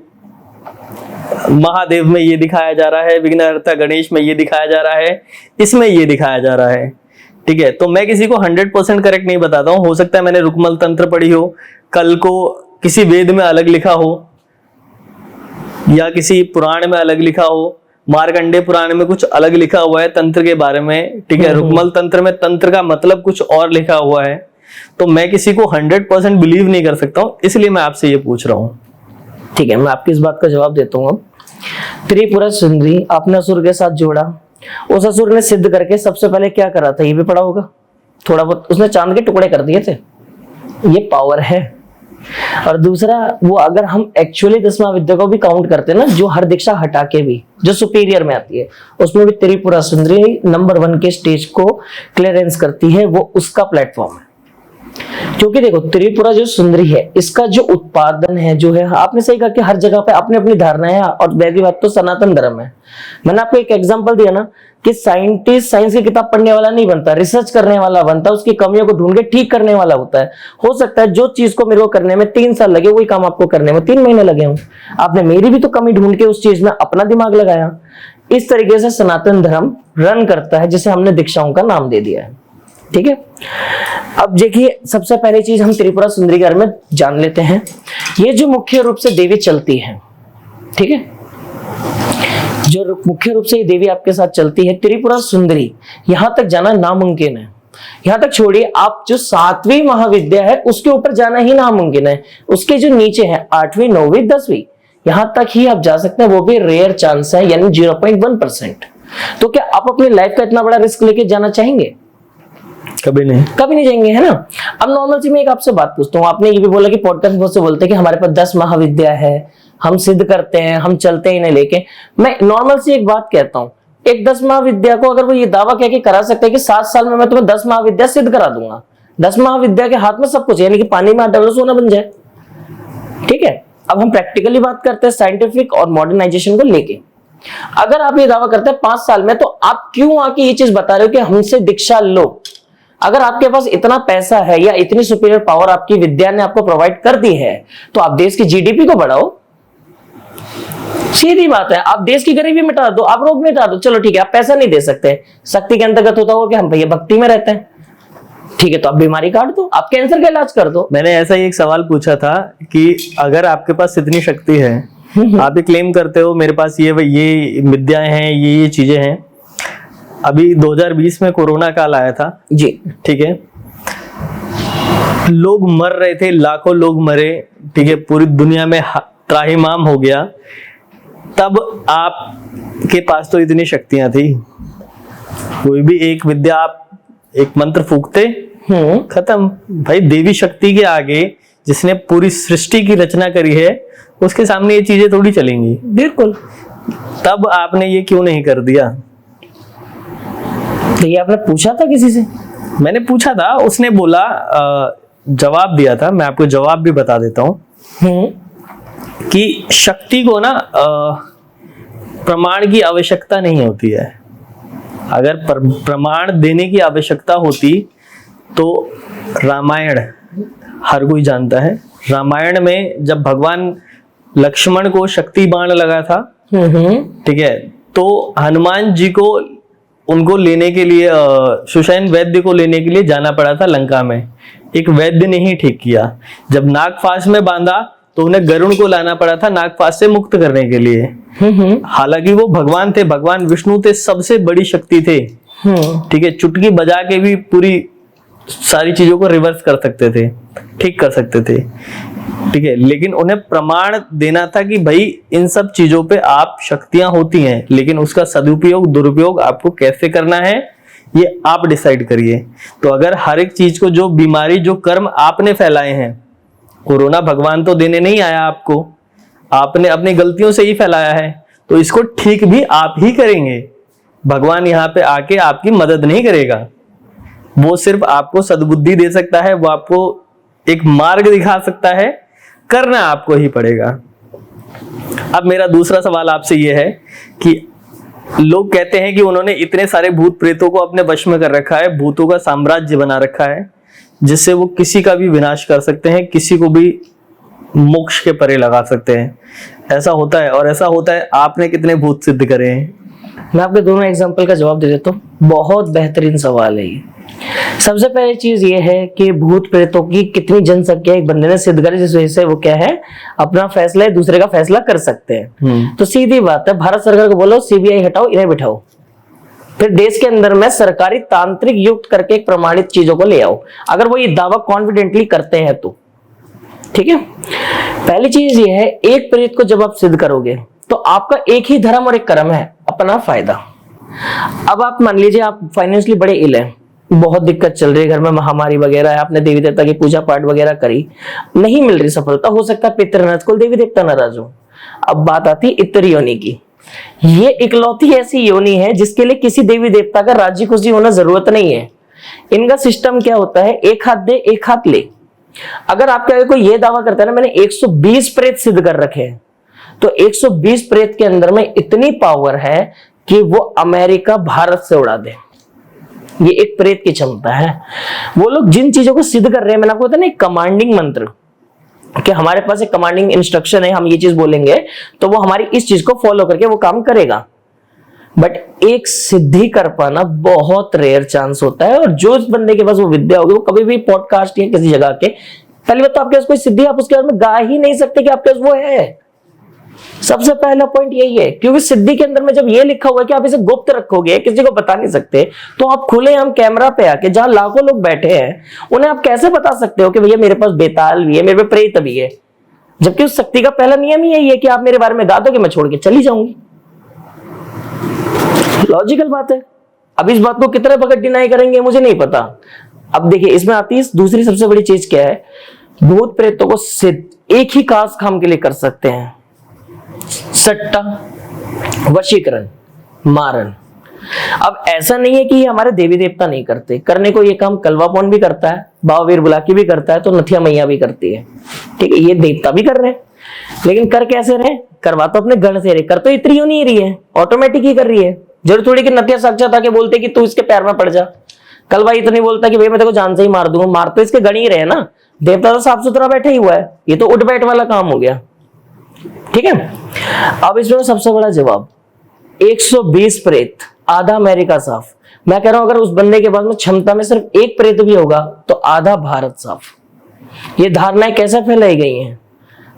महादेव में ये दिखाया जा रहा है, विघ्नहर्ता गणेश में ये दिखाया जा रहा है, इसमें ये दिखाया जा रहा है। ठीक है, तो मैं किसी को 100% करेक्ट नहीं बताता हूं। हो सकता है मैंने रुकमल तंत्र पढ़ी हो, कल को किसी वेद में अलग लिखा हो या किसी पुराण में अलग लिखा हो, मार्कंडेय पुराण में कुछ अलग लिखा हुआ है तंत्र के बारे में। ठीक है, रुकमल तंत्र में तंत्र का मतलब कुछ और लिखा हुआ है, तो मैं किसी को 100% बिलीव नहीं कर सकता हूं, इसलिए मैं आपसे ये पूछ रहा हूं। ठीक है, मैं आपकी इस बात का जवाब देता हूँ। त्रिपुरा सुंदरी आपने असुर के साथ जोड़ा, उस असुर ने सिद्ध करके सबसे पहले क्या करा था, ये भी पढ़ा होगा थोड़ा बहुत, उसने चांद के टुकड़े कर दिए थे। ये पावर है। और दूसरा, वो अगर हम एक्चुअली 10 महाविद्या को भी काउंट करते हैं ना, जो हर दीक्षा हटा के भी जो सुपीरियर में आती है, उसमें भी त्रिपुरा सुंदरी नंबर 1 के स्टेज को क्लियरेंस करती है, वो उसका प्लेटफॉर्म है। क्योंकि देखो, त्रिपुरा जो सुंदरी है, इसका जो उत्पादन है, जो है, आपने सही कहा कि हर जगह पे अपनी अपनी धारणा है, और पहली बात तो सनातन धर्म है। मैंने आपको एक एग्जांपल दिया ना कि साइंटिस्ट साइंस की किताब पढ़ने वाला नहीं बनता, रिसर्च करने वाला बनता, उसकी कमियों को ढूंढ के ठीक करने वाला होता है। हो सकता है जो चीज को मेरे को करने में 3 साल लगे, वही काम आपको करने में 3 महीने लगे हों। आपने मेरी भी तो कमी ढूंढ के उस चीज में अपना दिमाग लगाया। इस तरीके से सनातन धर्म रन करता है, जिसे हमने दीक्षाओं का नाम दे दिया है। ठीक है, अब देखिए, सबसे पहली चीज हम त्रिपुरा सुंदरी के बारे में जान लेते हैं। ये जो मुख्य रूप से देवी चलती है, ठीक है, जो मुख्य रूप से ये देवी आपके साथ चलती है, त्रिपुरा सुंदरी, यहां तक जाना नामुमकिन है। यहां तक छोड़िए, आप जो 7वीं महाविद्या है उसके ऊपर जाना ही नामुमकिन है। उसके जो नीचे है 8वीं 9वीं 10वीं, यहां तक ही आप जा सकते हैं, वो भी रेयर चांस है, यानी 0.1%। तो क्या आप अपनी लाइफ का इतना बड़ा रिस्क लेके जाना चाहेंगे? कभी नहीं। कभी नहीं जाएंगे, है ना। अब नॉर्मल सी मैं एक आपसे बात पूछता हूँ, आपने ये भी बोला कि पॉडकास्ट में बहुत से बोलते हैं कि हमारे पास 10 महाविद्या है, हम सिद्ध करते हैं, हम चलते हैं इन्हें लेके। मैं नॉर्मल सी एक बात कहता हूँ, एक 10 महाविद्या को अगर वो ये दावा कह के करा सकते हैं कि 7 साल में मैं तुम्हें 10 महाविद्या सिद्ध करा दूंगा, 10 महाविद्या के हाथ में सब कुछ, यानी कि पानी में हाथ डालो सोना बन जाए। ठीक है, अब हम प्रैक्टिकली बात करते हैं साइंटिफिक और मॉडर्नाइजेशन को लेके। अगर आप ये दावा करते हैं 5 साल में, तो आप क्यों आके ये चीज बता रहे हो कि हमसे दीक्षा लो? अगर आपके पास इतना पैसा है या इतनी सुपीरियर पावर आपकी विद्या ने आपको प्रोवाइड कर दी है, तो आप देश की जीडीपी को बढ़ाओ। सीधी बात है, आप देश की गरीबी मिटा दो, आप रोग मिटा दो। चलो ठीक है, आप पैसा नहीं दे सकते, शक्ति के अंतर्गत होता होगा कि हम भैया भक्ति में रहते हैं, ठीक है, तो आप बीमारी काट दो, आप कैंसर का इलाज कर दो। मैंने ऐसा ही एक सवाल पूछा था कि अगर आपके पास इतनी शक्ति है, आप ये क्लेम करते हो मेरे पास ये विद्याएं हैं, ये चीजें हैं। अभी 2020 में कोरोना काल आया था जी, ठीक है, लोग मर रहे थे, लाखों लोग मरे, ठीक है, पूरी दुनिया में त्राहिमाम हो गया। तब आपके पास तो इतनी शक्तियां थी, कोई भी एक विद्या, आप एक मंत्र फूकते, खत्म। भाई देवी शक्ति के आगे, जिसने पूरी सृष्टि की रचना करी है, उसके सामने ये चीजें थोड़ी चलेंगी। बिल्कुल। तब आपने ये क्यों नहीं कर दिया? तो ये आपने पूछा था किसी से? मैंने पूछा था, उसने बोला, जवाब दिया था, मैं आपको जवाब भी बता देता हूँ कि शक्ति को ना प्रमाण की आवश्यकता नहीं होती है। अगर प्रमाण देने की आवश्यकता होती तो रामायण हर कोई जानता है। रामायण में जब भगवान लक्ष्मण को शक्ति बाण लगा था, ठीक है, तो हनुमान जी को उनको लेने के लिए, सुषैण वैद्य को लेने के लिए जाना पड़ा था लंका में। एक वैद्य ने ही ठीक किया। जब नागफास में बांधा तो उन्हें गरुड़ को लाना पड़ा था नागफास से मुक्त करने के लिए। हालांकि वो भगवान थे, भगवान विष्णु थे, सबसे बड़ी शक्ति थे, ठीक है, चुटकी बजा के भी पूरी सारी चीजों को रिवर्स कर सकते थे, ठीक कर सकते थे, ठीक है। लेकिन उन्हें प्रमाण देना था कि भाई इन सब चीजों पे आप शक्तियां होती हैं, लेकिन उसका सदुपयोग दुरुपयोग आपको कैसे करना है ये आप डिसाइड करिए। तो अगर हर एक चीज को, जो बीमारी, जो कर्म आपने फैलाए हैं, कोरोना भगवान तो देने नहीं आया आपको, आपने अपनी गलतियों से ही फैलाया है, तो इसको ठीक भी आप ही करेंगे। भगवान यहाँ पे आके आपकी मदद नहीं करेगा, वो सिर्फ आपको सद्बुद्धि दे सकता है, वो आपको एक मार्ग दिखा सकता है, करना आपको ही पड़ेगा। अब मेरा दूसरा सवाल आपसे यह है कि लोग कहते हैं कि उन्होंने इतने सारे भूत प्रेतों को अपने वश में कर रखा है, भूतों का साम्राज्य बना रखा है, जिससे वो किसी का भी विनाश कर सकते हैं, किसी को भी मोक्ष के परे लगा सकते हैं। ऐसा होता है, और ऐसा होता है। आपने कितने भूत सिद्ध करे हैं? मैं आपके दोनों एग्जांपल का जवाब दे देता हूँ। बहुत बेहतरीन सवाल है ये। सबसे पहली चीज ये है कि भूत प्रेतों की कितनी जनसंख्या एक बंदे ने सिद्ध करी, जिस वजह से वो क्या है, अपना फैसला दूसरे का फैसला कर सकते हैं। तो सीधी बात है, भारत सरकार को बोलो सीबीआई हटाओ, इन्हें बिठाओ, फिर देश के अंदर में सरकारी तांत्रिक युक्त करके एक प्रमाणित चीजों को ले आओ, अगर वो ये दावा कॉन्फिडेंटली करते हैं तो। ठीक है, पहली चीज ये है, एक प्रेत को जब आप सिद्ध करोगे तो आपका एक ही धर्म और एक कर्म है, अपना फायदा। अब आप मान लीजिए आप फाइनेंशियली बड़े इल हैं, बहुत दिक्कत चल रही है, घर में महामारी वगैरह है, आपने देवी देवता की पूजा पाठ वगैरह करी, नहीं मिल रही सफलता, हो सकता है पितृनाथ कुल देवी देवता नाराज हो। अब बात आती इतर योनि की। ये इकलौती ऐसी योनि है जिसके लिए किसी देवी देवता का राजी खुशी होना जरूरत नहीं है। इनका सिस्टम क्या होता है, एक हाथ दे एक हाथ ले। अगर आपके आगे कोई ये दावा करता है ना मैंने 120 प्रेत सिद्ध कर रखे हैं, तो 120 प्रेत के अंदर में इतनी पावर है कि वो अमेरिका भारत से उड़ा दे। ये एक प्रेत की क्षमता है। वो लोग जिन चीजों को सिद्ध कर रहे हैं, मैंने आपको बताया ना कमांडिंग मंत्र, कि हमारे पास एक कमांडिंग इंस्ट्रक्शन है, हम ये चीज बोलेंगे तो वो हमारी इस चीज को फॉलो करके वो काम करेगा। बट एक सिद्धि कर पाना बहुत रेयर चांस होता है, और जो इस बंदे के पास वो विद्या होगी वो कभी भी पॉडकास्ट या किसी जगह के, पहली बात तो आपके पास कोई सिद्धि आप उसके बारे में गा ही नहीं सकते कि आपके पास वो है। सबसे पहला पॉइंट यही है, क्योंकि सिद्धि के अंदर में जब ये लिखा हुआ है कि आप इसे गुप्त रखोगे, किसी को बता नहीं सकते, तो आप खुले हम कैमरा पे आके जहां लाखों लोग बैठे हैं उन्हें आप कैसे बता सकते हो कि भैया मेरे पास बेताल भी है, मेरे पे प्रेत भी है, जबकि उस शक्ति का पहला नियम ही यही है कि आप मेरे बारे में गा दो कि मैं छोड़ के चली जाऊंगी। लॉजिकल बात है। अब इस बात को कितने वक्त डिनाई करेंगे मुझे नहीं पता। अब देखिए इसमें आती है दूसरी सबसे बड़ी चीज क्या है, भूत प्रेतों को सिद्ध एक ही खास काम के लिए कर सकते हैं, सट्टा, वशीकरण, मारण। अब ऐसा नहीं है कि ये हमारे देवी देवता नहीं करते, करने को ये काम कलवापौन भी करता है, बाबा वीर बुलाकी भी करता है, तो नथिया मैया भी करती है। ठीक है, ये देवता भी कर रहे हैं, लेकिन कर कैसे रहे, करवा तो अपने गण से रहे, कर तो इतनी नहीं रही है, ऑटोमेटिक ही कर रही है। जरूर थोड़ी कि नथिया साक्षात आके बोलते कि तू इसके पैर में पड़ जा, कलवा इतनी बोलता कि भाई मैं तेरे को जान से ही मार दूंगा, मार तो इसके गण ही रहे ना, देवता तो साफ सुथरा बैठा ही हुआ है, ये तो उठ बैठ वाला काम हो गया। ठीक है, अब इसमें सबसे बड़ा जवाब 120 प्रेत, आधा अमेरिका साफ। मैं कह रहा हूं अगर उस बंदे के पास में क्षमता में सिर्फ एक प्रेत भी होगा तो आधा भारत साफ। ये धारणाएं कैसे फैलाई गई हैं,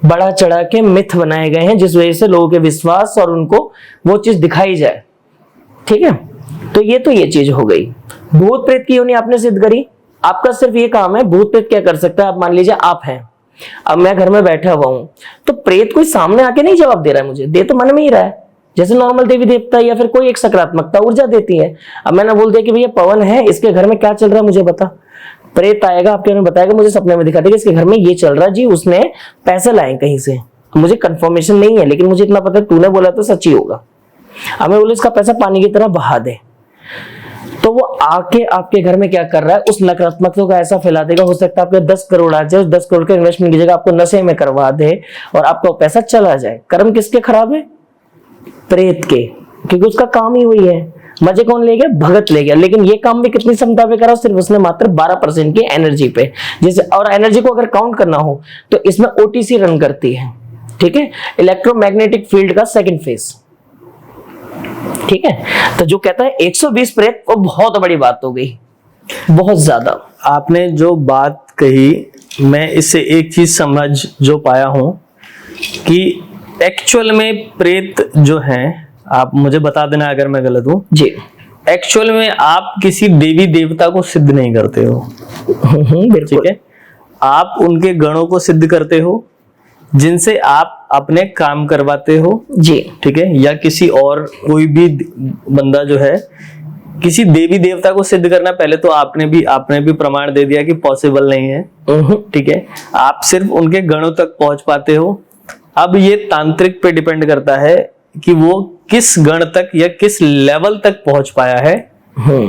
बड़ा चढ़ा के मिथ बनाए गए हैं जिस वजह से लोगों के विश्वास और उनको वो चीज दिखाई जाए। ठीक है, तो ये चीज हो गई। भूत प्रेत की योनि आपने सिद्ध करी, आपका सिर्फ ये काम है। भूत प्रेत क्या कर सकता है, आप मान लीजिए आप हैं, अब मैं घर में बैठा हुआ हूं, तो प्रेत कोई सामने आके नहीं जवाब दे रहा है मुझे, दे तो मन में ही रहा है, जैसे नॉर्मल देवी देवता या फिर कोई एक सकारात्मकता ऊर्जा देती है। अब मैंने बोल दिया कि भैया पवन है, इसके घर में क्या चल रहा है मुझे बता, प्रेत आएगा आपके घर में बताएगा, मुझे सपने में दिखा देगा इसके घर में ये चल रहा है जी, उसने पैसे लाए कहीं से, मुझे कंफर्मेशन नहीं है लेकिन मुझे इतना पता है तूने बोला तो सच ही होगा। अब मैं बोले इसका पैसा पानी की तरह बहा दे, तो वो आके आपके घर में क्या कर रहा है, उस नकारात्मकता को ऐसा फैला देगा, हो सकता है आपके 10 करोड़ आ जाए, उस 10 करोड़ के इन्वेस्टमेंट की जगह आपको नशे में करवा दे और आपका पैसा चला जाए। कर्म किसके खराब है, प्रेत के, क्योंकि उसका काम ही वही है। मजे कौन ले गया, भगत ले गया, लेकिन ये काम भी कितनी क्षमता पे करा, सिर्फ उसने मात्र 12% की एनर्जी पे, जैसे और एनर्जी को अगर काउंट करना हो तो इसमें ओटीसी रन करती है। ठीक है, इलेक्ट्रोमैग्नेटिक फील्ड का सेकंड फेज। ठीक है, तो जो कहता है 120 प्रेत, वो बहुत बड़ी बात हो गई, बहुत ज्यादा। आपने जो बात कही मैं इससे एक चीज समझ जो पाया हूं कि एक्चुअल में प्रेत जो हैं, आप मुझे बता देना अगर मैं गलत हूं जी, एक्चुअल में आप किसी देवी देवता को सिद्ध नहीं करते हो। ठीक है, आप उनके गणों को सिद्ध करते हो जिनसे आप अपने काम करवाते हो जी। ठीक है, या किसी और कोई भी बंदा जो है, किसी देवी देवता को सिद्ध करना पहले तो आपने भी प्रमाण दे दिया कि पॉसिबल नहीं है। ठीक है, आप सिर्फ उनके गणों तक पहुंच पाते हो। अब ये तांत्रिक पे डिपेंड करता है कि वो किस गण तक या किस लेवल तक पहुंच पाया है।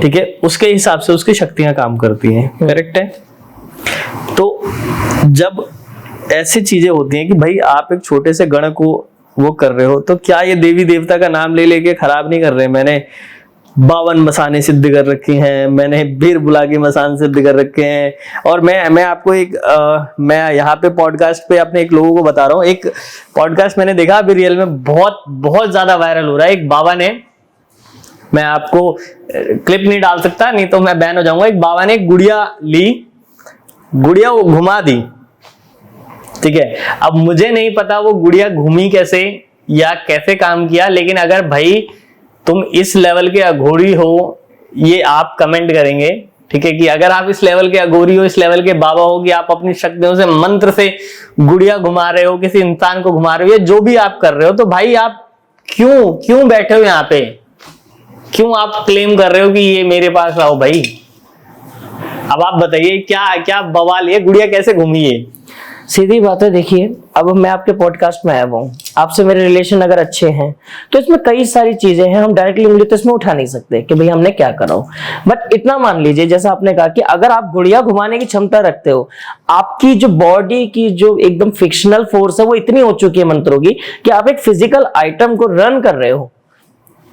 ठीक है, उसके हिसाब से उसकी शक्तियां काम करती हैं। करेक्ट है। तो जब ऐसी चीजें होती हैं कि भाई आप एक छोटे से गण को वो कर रहे हो, तो क्या ये देवी देवता का नाम ले लेके खराब नहीं कर रहे। मैंने 52 मसाने सिद्ध कर रखी हैं, मैंने वीर बुलाकी मसान सिद्ध कर रखे हैं। और मैं आपको एक मैं यहाँ पे पॉडकास्ट पे अपने एक लोगों को बता रहा हूँ, एक पॉडकास्ट मैंने देखा अभी रियल में बहुत ज्यादा वायरल हो रहा है। एक बाबा ने, मैं आपको क्लिप नहीं डाल सकता नहीं तो मैं बैन हो जाऊंगा, एक बाबा ने गुड़िया ली, गुड़िया वो घुमा दी। ठीक है, अब मुझे नहीं पता वो गुड़िया घूमी कैसे या कैसे काम किया, लेकिन अगर भाई तुम इस लेवल के अघोरी हो, ये आप कमेंट करेंगे। ठीक है, कि अगर आप इस लेवल के अघोरी हो, इस लेवल के बाबा हो कि आप अपनी शक्तियों से मंत्र से गुड़िया घुमा रहे हो, किसी इंसान को घुमा रहे हो, या जो भी आप कर रहे हो, तो भाई आप क्यों बैठे हो यहाँ पे, क्यों आप क्लेम कर रहे हो कि ये मेरे पास आओ भाई। अब आप बताइए क्या बवाल है, गुड़िया कैसे घूमी है। सीधी बात है, देखिए अब मैं आपके पॉडकास्ट में आया हुआ हूँ, आपसे मेरे रिलेशन अगर अच्छे हैं तो इसमें कई सारी चीजें हैं, हम डायरेक्टली उंगली तो इसमें उठा नहीं सकते कि भाई हमने क्या करा हो। बट इतना मान लीजिए, जैसा आपने कहा कि अगर आप गुड़िया घुमाने की क्षमता रखते हो, आपकी जो बॉडी की जो एकदम फिक्शनल फोर्स है वो इतनी हो चुकी है मंत्रों की कि आप एक फिजिकल आइटम को रन कर रहे हो,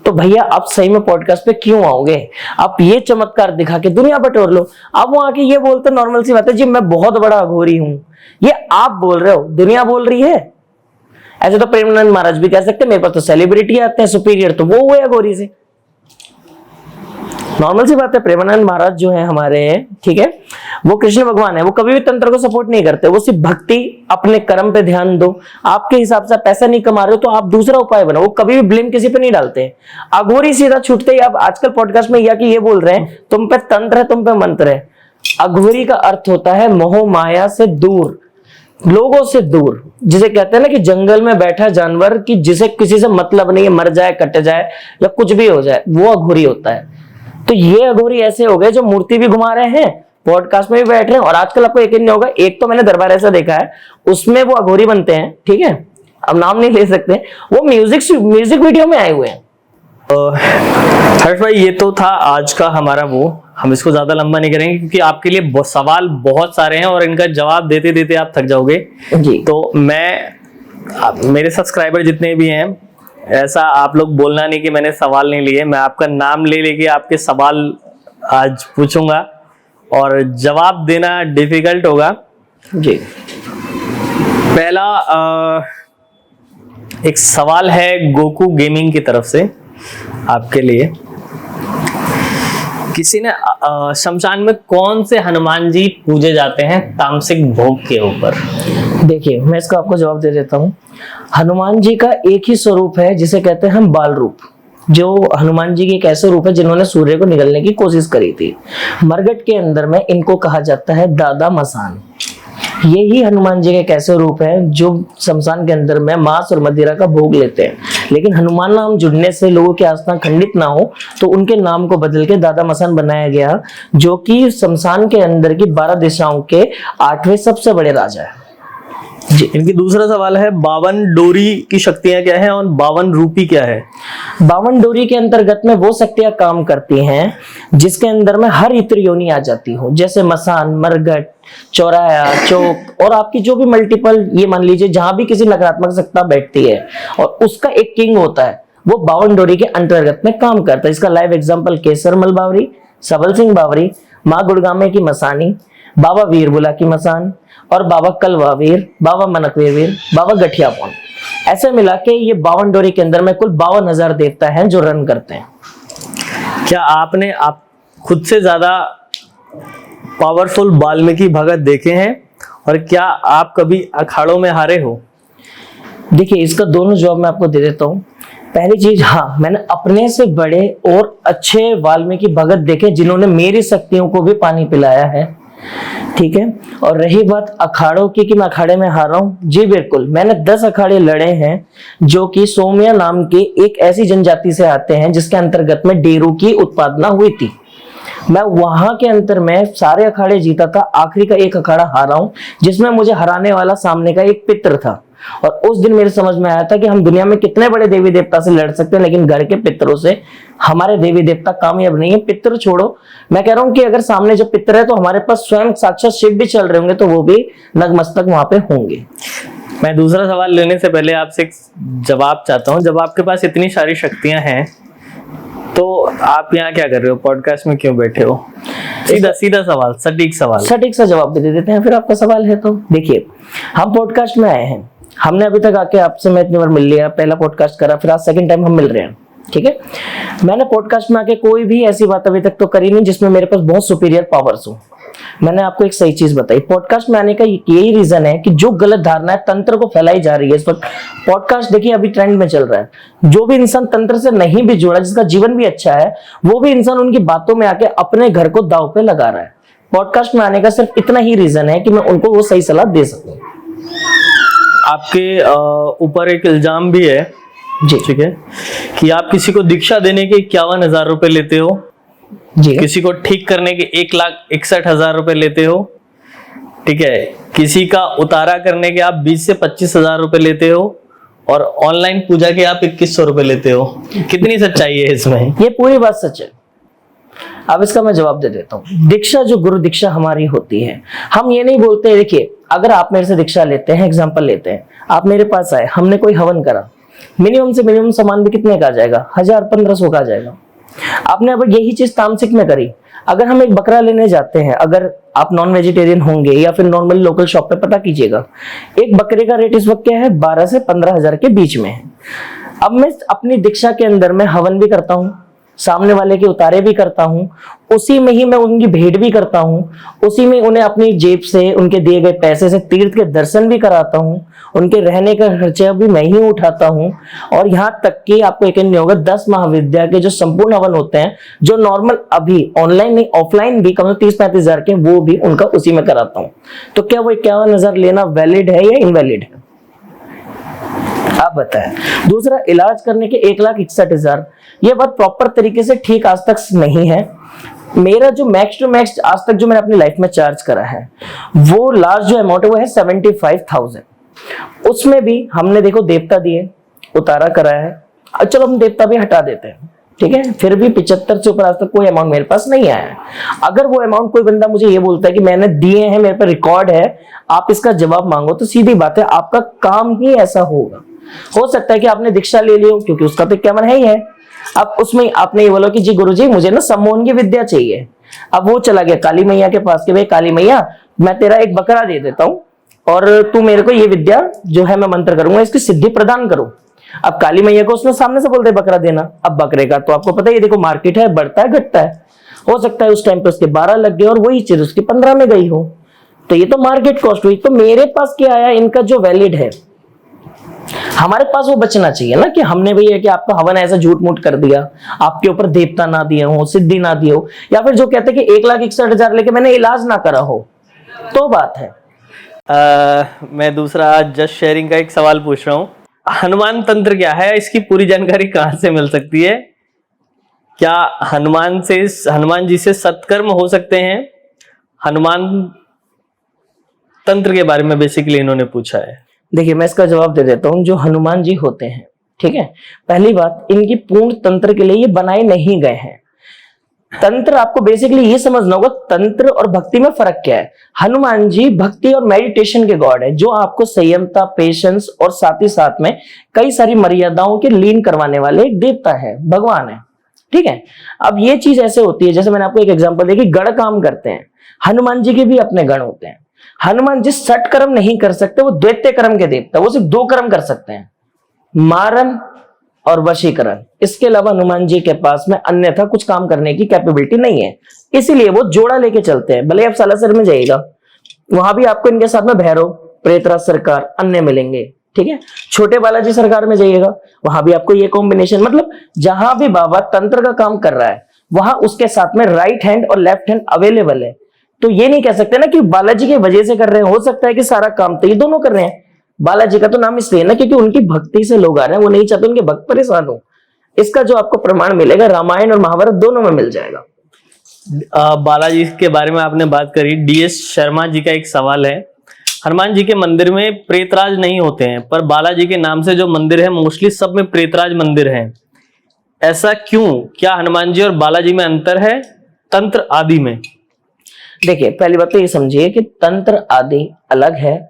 तो भैया आप सही में पॉडकास्ट पे क्यों आओगे। आप ये चमत्कार दिखा के दुनिया बटोर लो। आप वहां आके ये बोलते नॉर्मल सी बात है जी मैं बहुत बड़ा अघोरी हूं, ये आप बोल रहे हो, दुनिया बोल रही है। ऐसे तो प्रेमानंद महाराज भी कह सकते मेरे पास तो सेलिब्रिटी आते हैं सुपीरियर, तो वो हुए अघोरी से। नॉर्मल सी बात है, प्रेमानंद महाराज जो है हमारे, ठीक है, वो कृष्ण भगवान है, वो कभी भी तंत्र को सपोर्ट नहीं करते, वो सिर्फ भक्ति, अपने कर्म पे ध्यान दो। आपके हिसाब से पैसा नहीं कमा रहे हो तो आप दूसरा उपाय बनाओ, वो कभी भी ब्लेम किसी पे नहीं डालते। अघोरी सीधा छूटते ही अब आजकल पॉडकास्ट में ये बोल रहे हैं तुम पे तंत्र है, तुम पे मंत्र है। अघोरी का अर्थ होता है मोह माया से दूर, लोगों से दूर, जिसे कहते हैं ना कि जंगल में बैठा जानवर कि जिसे किसी से मतलब नहीं है, मर जाए कट जाए या कुछ भी हो जाए, वो अघोरी होता है। तो ये अघोरी ऐसे हो गए जो मूर्ति भी घुमा रहे हैं, पॉडकास्ट में भी बैठ रहे हैं, और आजकल आपको यकीन नहीं होगा, एक तो मैंने दरबार ऐसा देखा है उसमें वो अघोरी बनते हैं, ठीक है, अब नाम नहीं ले सकते, वो म्यूजिक वीडियो में आए हुए हैं। हर्ष भाई ये तो था आज का हमारा वो, हम इसको ज्यादा लंबा नहीं करेंगे क्योंकि आपके लिए सवाल बहुत सारे हैं और इनका जवाब देते देते आप थक जाओगे जी। तो मेरे सब्सक्राइबर जितने भी हैं, ऐसा आप लोग बोलना नहीं कि मैंने सवाल नहीं लिए, मैं आपका नाम ले लेके आपके सवाल आज पूछूंगा और जवाब देना डिफिकल्ट होगा जी। पहला एक सवाल है गोकू गेमिंग की तरफ से आपके लिए। किसी ने शमशान में कौन से हनुमान जी पूजे जाते हैं तामसिक भोग के ऊपर? देखिए मैं इसका आपको जवाब दे देता हूँ। हनुमान जी का एक ही स्वरूप है जिसे कहते हैं हम बाल रूप, जो हनुमान जी के एक ऐसे रूप है जिन्होंने सूर्य को निगलने की कोशिश करी थी। मरघट के अंदर में इनको कहा जाता है दादा मसान। यही हनुमान जी के एक ऐसे रूप है जो शमशान के अंदर में मांस और मदिरा का भोग लेते हैं, लेकिन हनुमान नाम जुड़ने से लोगों की आस्था खंडित ना हो तो उनके नाम को बदल के दादा मसान बनाया गया, जो कि शमशान के अंदर की 12 दिशाओं के 8वें सबसे बड़े राजा है जी। इनकी दूसरा सवाल है 52 डोरी की शक्तियां क्या है और 52 रूपी क्या है? 52 डोरी के अंतर्गत में वो शक्तियां काम करती हैं जिसके अंदर में हर इत्र योनि आ जाती हो, जैसे मसान, मरघट, चौराया, चौक, और आपकी जो भी मल्टीपल, ये मान लीजिए जहां भी किसी नकारात्मक सत्ता बैठती है और उसका एक किंग होता है, वो 52 डोरी के अंतर्गत में काम करता है। इसका लाइव एग्जाम्पल केसरमल बावरी, सबल सिंह बावरी, माँ गुड़गामे की मसानी, बाबा वीरबुला की मसान और बाबा कलवावीर, बाबा मनकवीर, बाबा गठियापौन, ऐसे मिला के ये 52 डोरी के अंदर में कुल 52,000 देवता हैं जो रन करते हैं। क्या आपने आप खुद से ज्यादा पावरफुल वाल्मीकि भगत देखे हैं और क्या आप कभी अखाड़ों में हारे हो? देखिए इसका दोनों जवाब मैं आपको दे देता हूँ। पहली चीज, हाँ मैंने अपने से बड़े और अच्छे वाल्मीकि भगत देखे जिन्होंने मेरी शक्तियों को भी पानी पिलाया है, ठीक है। और रही बात अखाड़ों की कि मैं अखाड़े में हारा हूं, जी बिल्कुल, मैंने 10 अखाड़े लड़े हैं जो कि सोमिया नाम की एक ऐसी जनजाति से आते हैं जिसके अंतर्गत में डेरू की उत्पादना हुई थी। मैं वहां के अंतर में सारे अखाड़े जीता था, आखिरी का एक अखाड़ा हारा हूं जिसमें मुझे हराने वाला सामने का एक पितर था। और उस दिन मेरे समझ में आया था कि हम दुनिया में कितने बड़े देवी देवता से लड़ सकते हैं, लेकिन घर के पितरों से हमारे देवी देवता कामयाब नहीं है। पितर छोड़ो, मैं कह रहा हूं कि अगर सामने जो पितर है तो हमारे पास स्वयं साक्षात शिव भी चल रहे होंगे तो वो भी नतमस्तक वहां पे होंगे। मैं दूसरा सवाल लेने से पहले आपसे एक जवाब चाहता हूं। जब आपके पास इतनी सारी शक्तियां हैं तो आप यहाँ क्या कर रहे हो, पॉडकास्ट में क्यों बैठे हो? सीधा सीधा सवाल, सटीक सवाल, सटीक सा जवाब भी दे देते हैं फिर आपका सवाल है तो। देखिए हम पॉडकास्ट में आए हैं, हमने अभी तक आके आपसे मैं इतनी बार मिल लिया, पहला पॉडकास्ट करा, फिर आज सेकंड टाइम हम मिल रहे हैं, ठीक है। मैंने पॉडकास्ट में आके कोई भी ऐसी बात अभी तक तो करी नहीं जिसमें मेरे पास बहुत सुपीरियर पावर्स हो। मैंने आपको एक सही चीज बताई। पॉडकास्ट में आने का यही रीजन है कि जो गलत धारणा है तंत्र को फैलाई जा रही है इस वक्त। पॉडकास्ट देखिए अभी ट्रेंड में चल रहा है, जो भी इंसान तंत्र से नहीं भी जुड़ा, जिसका जीवन भी अच्छा है, वो भी इंसान उनकी बातों में आके अपने घर को दांव पे लगा रहा है। पॉडकास्ट में आने का सिर्फ इतना ही रीजन है कि मैं उनको वो सही सलाह दे सकूं। आपके ऊपर एक इल्जाम भी है जी, ठीक है, कि आप किसी को दीक्षा देने के 51,000 रुपए लेते हो जी, किसी को ठीक करने के 1,61,000 रुपए लेते हो, ठीक है, किसी का उतारा करने के आप 20 से 25,000 रुपए लेते हो और ऑनलाइन पूजा के आप 2,100 रुपए लेते हो। कितनी सच्चाई है इसमें? ये पूरी बात सच है। अब इसका मैं जवाब दे देता हूँ। दीक्षा जो गुरु दीक्षा हमारी होती है, हम ये नहीं बोलते, देखिए अगर आप मेरे से दीक्षा लेते हैं, एग्जाम्पल लेते हैं, आप मेरे पास आए, हमने कोई हवन करा, मिनिमम से मिनिमम सामान भी कितने का आ जाएगा? 1,000-1,500 का आ जाएगा। आपने अब यही चीज तामसिक में करी। अगर हम एक बकरा लेने जाते हैं, अगर आप नॉन वेजिटेरियन होंगे या फिर नॉर्मल लोकल शॉप पे पता कीजिएगा, एक बकरे का रेट इस वक्त क्या है? 12 से 15,000 के बीच में है। अब मैं अपनी दीक्षा के अंदर में हवन भी करता हूँ, सामने वाले के उतारे भी करता हूँ, उसी में ही मैं उनकी भेंट भी करता हूँ, उसी में उन्हें अपनी जेब से उनके दिए गए पैसे से तीर्थ के दर्शन भी कराता हूँ, उनके रहने का खर्चा भी मैं ही उठाता हूँ। और यहाँ तक कि आपको यकीन नहीं होगा 10 महाविद्या के जो संपूर्ण हवन होते हैं, जो नॉर्मल अभी ऑनलाइन नहीं ऑफलाइन भी कम से 30-35 हजार के, वो भी उनका उसी में कराता हूँ। तो क्या वो 51,000 लेना वैलिड है या इनवैलिड है, आप बताएं। दूसरा, इलाज करने के 1,61,000, ये बात प्रॉपर तरीके से ठीक आज तक नहीं है। मेरा जो मैक्स टू मैक्स आज तक जो मैंने अपनी लाइफ में चार्ज करा है, वो लास्ट जो अमाउंट है वो है 75,000। उसमें भी हमने देखो देवता दिए, उतारा करा है, चलो हम देवता भी हटा देते हैं, ठीक है, फिर भी 75 से ऊपर आज तक कोई अमाउंट मेरे पास नहीं आया है। अगर वो अमाउंट कोई बंदा मुझे ये बोलता है कि मैंने दिए हैं, मेरे पर रिकॉर्ड है, आप इसका जवाब मांगो, तो सीधी बात है आपका काम ही ऐसा होगा। हो सकता है कि आपने दीक्षा ले लियो, क्योंकि उसका तो क्या मन है ही है। अब उसमें आपने ये बोला कि जी गुरुजी मुझे ना सम्मोहन की विद्या चाहिए। अब वो चला गया काली मैया के पास कि भाई काली मैया मैं तेरा एक बकरा दे देता हूँ और तू मेरे को ये विद्या जो है मैं मंत्र करूंगा इसकी सिद्धि प्रदान करो। अब काली मैया को उसने सामने से बोलते बकरा देना। अब बकरे का तो आपको पता ही, देखो मार्केट है, बढ़ता है घटता है। हो सकता है उस टाइम पे उसके 12 लग गए और वही चीज उसकी 15 में गई हो, तो ये तो मार्केट कॉस्ट हुई। तो मेरे पास क्या आया, इनका जो वैलिड है हमारे पास वो बचना चाहिए ना, कि हमने भैया कि आपका हवन ऐसा झूठ मूठ कर दिया, आपके ऊपर देवता ना दिए हो, सिद्धि ना दिए हो, या फिर जो कहते हैं कि 1,61,000 लेके मैंने इलाज ना करा हो, तो बात है। मैं दूसरा जस्ट शेयरिंग का एक सवाल पूछ रहा हूँ, हनुमान तंत्र क्या है, इसकी पूरी जानकारी कहाँ से मिल सकती है? क्या हनुमान जी से सत्कर्म हो सकते हैं? हनुमान तंत्र के बारे में बेसिकली इन्होंने पूछा है। देखिए मैं इसका जवाब दे देता हूँ। जो हनुमान जी होते हैं, ठीक है, पहली बात इनकी पूर्ण तंत्र के लिए ये बनाए नहीं गए हैं। तंत्र आपको बेसिकली ये समझना होगा, तंत्र और भक्ति में फर्क क्या है। हनुमान जी भक्ति और मेडिटेशन के गॉड है, जो आपको संयमता, पेशेंस और साथ ही साथ में कई सारी मर्यादाओं के लीन करवाने वाले एक देवता है, भगवान है, ठीक है। अब ये चीज ऐसे होती है, जैसे मैंने आपको एक एग्जांपल दिया कि गण काम करते हैं, हनुमान जी के भी अपने गण होते हैं। हनुमान जी सट कर्म नहीं कर सकते, वो द्वैत्य कर्म के देवता, वो सिर्फ 2 कर्म कर सकते हैं, मारन और वशीकरण। इसके अलावा हनुमान जी के पास में अन्यथा कुछ काम करने की कैपेबिलिटी नहीं है, इसीलिए वो जोड़ा लेके चलते हैं। भले आप सालासर में जाइएगा, वहां भी आपको इनके साथ में भैरव, प्रेतराज सरकार, अन्य मिलेंगे, ठीक है। छोटे बालाजी सरकार में जाइएगा, वहां भी आपको ये कॉम्बिनेशन, मतलब जहां भी बाबा तंत्र का काम कर रहा है वहां उसके साथ में राइट हैंड और लेफ्ट हैंड अवेलेबल है। तो ये नहीं कह सकते ना कि बालाजी की वजह से कर रहे हैं, हो सकता है कि सारा काम तो ये दोनों कर रहे हैं। बालाजी का तो नाम इसलिए ना क्योंकि उनकी भक्ति से लोग आ रहे हैं, वो नहीं चाहते उनके भक्त परेशान हो। इसका जो आपको प्रमाण मिलेगा रामायण और महाभारत दोनों में मिल जाएगा। बालाजी के बारे में आपने बात करी, DS शर्मा जी का एक सवाल है, हनुमान जी के मंदिर में प्रेतराज नहीं होते हैं, पर बालाजी के नाम से जो मंदिर है मोस्टली सब में प्रेतराज मंदिर है, ऐसा क्यों? क्या हनुमान जी और बालाजी में अंतर है तंत्र आदि में? देखिए पहली बात तो ये समझिए कि तंत्र आदि अलग है,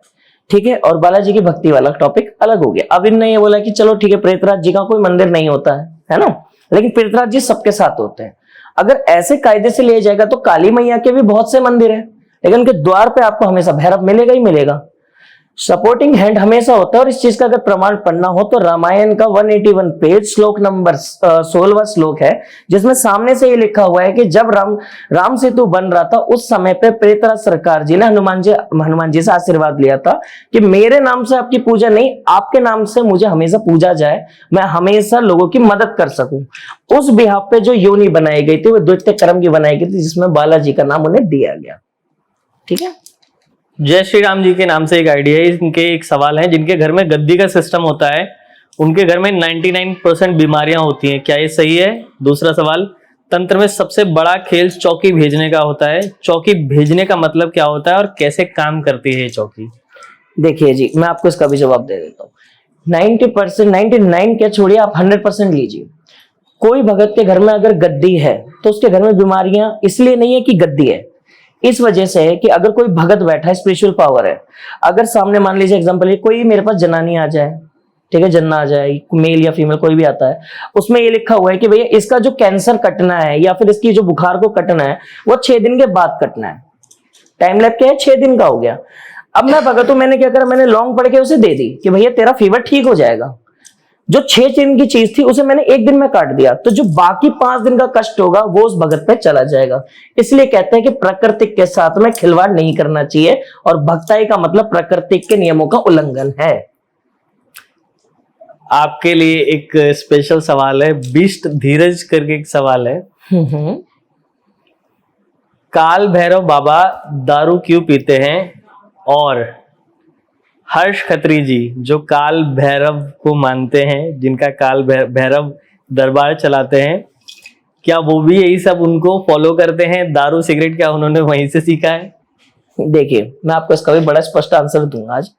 ठीक है, और बालाजी की भक्ति वाला टॉपिक अलग हो गया। अब इनने ये बोला कि चलो ठीक है प्रेतराज जी का कोई मंदिर नहीं होता है ना, लेकिन प्रेतराज जी सबके साथ होते हैं। अगर ऐसे कायदे से लिया जाएगा तो काली मैया के भी बहुत से मंदिर है, लेकिन उनके द्वार पे आपको हमेशा भैरव मिलेगा ही मिलेगा, सपोर्टिंग हैंड हमेशा होता है। और इस चीज का अगर प्रमाण पढ़ना हो तो रामायण का 181 पेज श्लोक नंबर 16वां श्लोक है, जिसमें सामने से ये लिखा हुआ है कि जब राम सेतु बन रहा था उस समय पे प्रेतराज सरकार जी ने हनुमान जी से आशीर्वाद लिया था कि मेरे नाम से आपकी पूजा नहीं, आपके नाम से मुझे हमेशा पूजा जाए, मैं हमेशा लोगों की मदद कर सकूं। उस बिहाफ पे जो योनि बनाई गई थी वो द्वितीय कर्म की बनाई गई थी, जिसमें बालाजी का नाम उन्हें दिया गया, ठीक है। जय श्री राम जी के नाम से एक आइडिया है, इनके एक सवाल है, जिनके घर में गद्दी का सिस्टम होता है उनके घर में 99% बीमारियां होती हैं, क्या ये सही है? दूसरा सवाल, तंत्र में सबसे बड़ा खेल चौकी भेजने का होता है, चौकी भेजने का मतलब क्या होता है और कैसे काम करती है ये चौकी? देखिए जी मैं आपको इसका भी जवाब दे देता हूँ। 90%, 99 क्या छोड़िए, आप 100% लीजिए। कोई भगत के घर में अगर गद्दी है तो उसके घर में बीमारियां इसलिए नहीं है कि गद्दी है, इस वजह से है कि अगर कोई भगत बैठा है, स्पिरिचुअल पावर है, अगर सामने मान लीजिए एग्जांपल कोई मेरे पास जनानी आ जाए, ठीक है, जन्ना आ जाए, मेल या फीमेल कोई भी आता है, उसमें ये लिखा हुआ है कि भैया इसका जो कैंसर कटना है या फिर इसकी जो बुखार को कटना है वो 6 दिन के बाद कटना है, टाइम लैप क्या है 6 दिन का हो गया। अब मैं भगत हूं, मैंने क्या करा, मैंने लॉन्ग पढ़ के उसे दे दी कि भैया तेरा फीवर ठीक हो जाएगा। जो 6 दिन की चीज थी उसे मैंने 1 दिन में काट दिया, तो जो बाकी 5 दिन का कष्ट होगा वो उस भगत पे चला जाएगा। इसलिए कहते हैं कि प्रकृति के साथ में खिलवाड़ नहीं करना चाहिए, और भक्ताई का मतलब प्रकृति के नियमों का उल्लंघन है। आपके लिए एक स्पेशल सवाल है, बिष्ट धीरज करके एक सवाल है। काल भैरव बाबा दारू क्यों पीते हैं? और हर्ष खत्री जी जो काल भैरव को मानते हैं, जिनका काल भैरव दरबार चलाते हैं, क्या वो भी यही सब उनको फॉलो करते हैं? दारू सिगरेट क्या उन्होंने वहीं से सीखा है? देखिए, मैं आपको इसका भी बड़ा स्पष्ट आंसर दूंगा आज।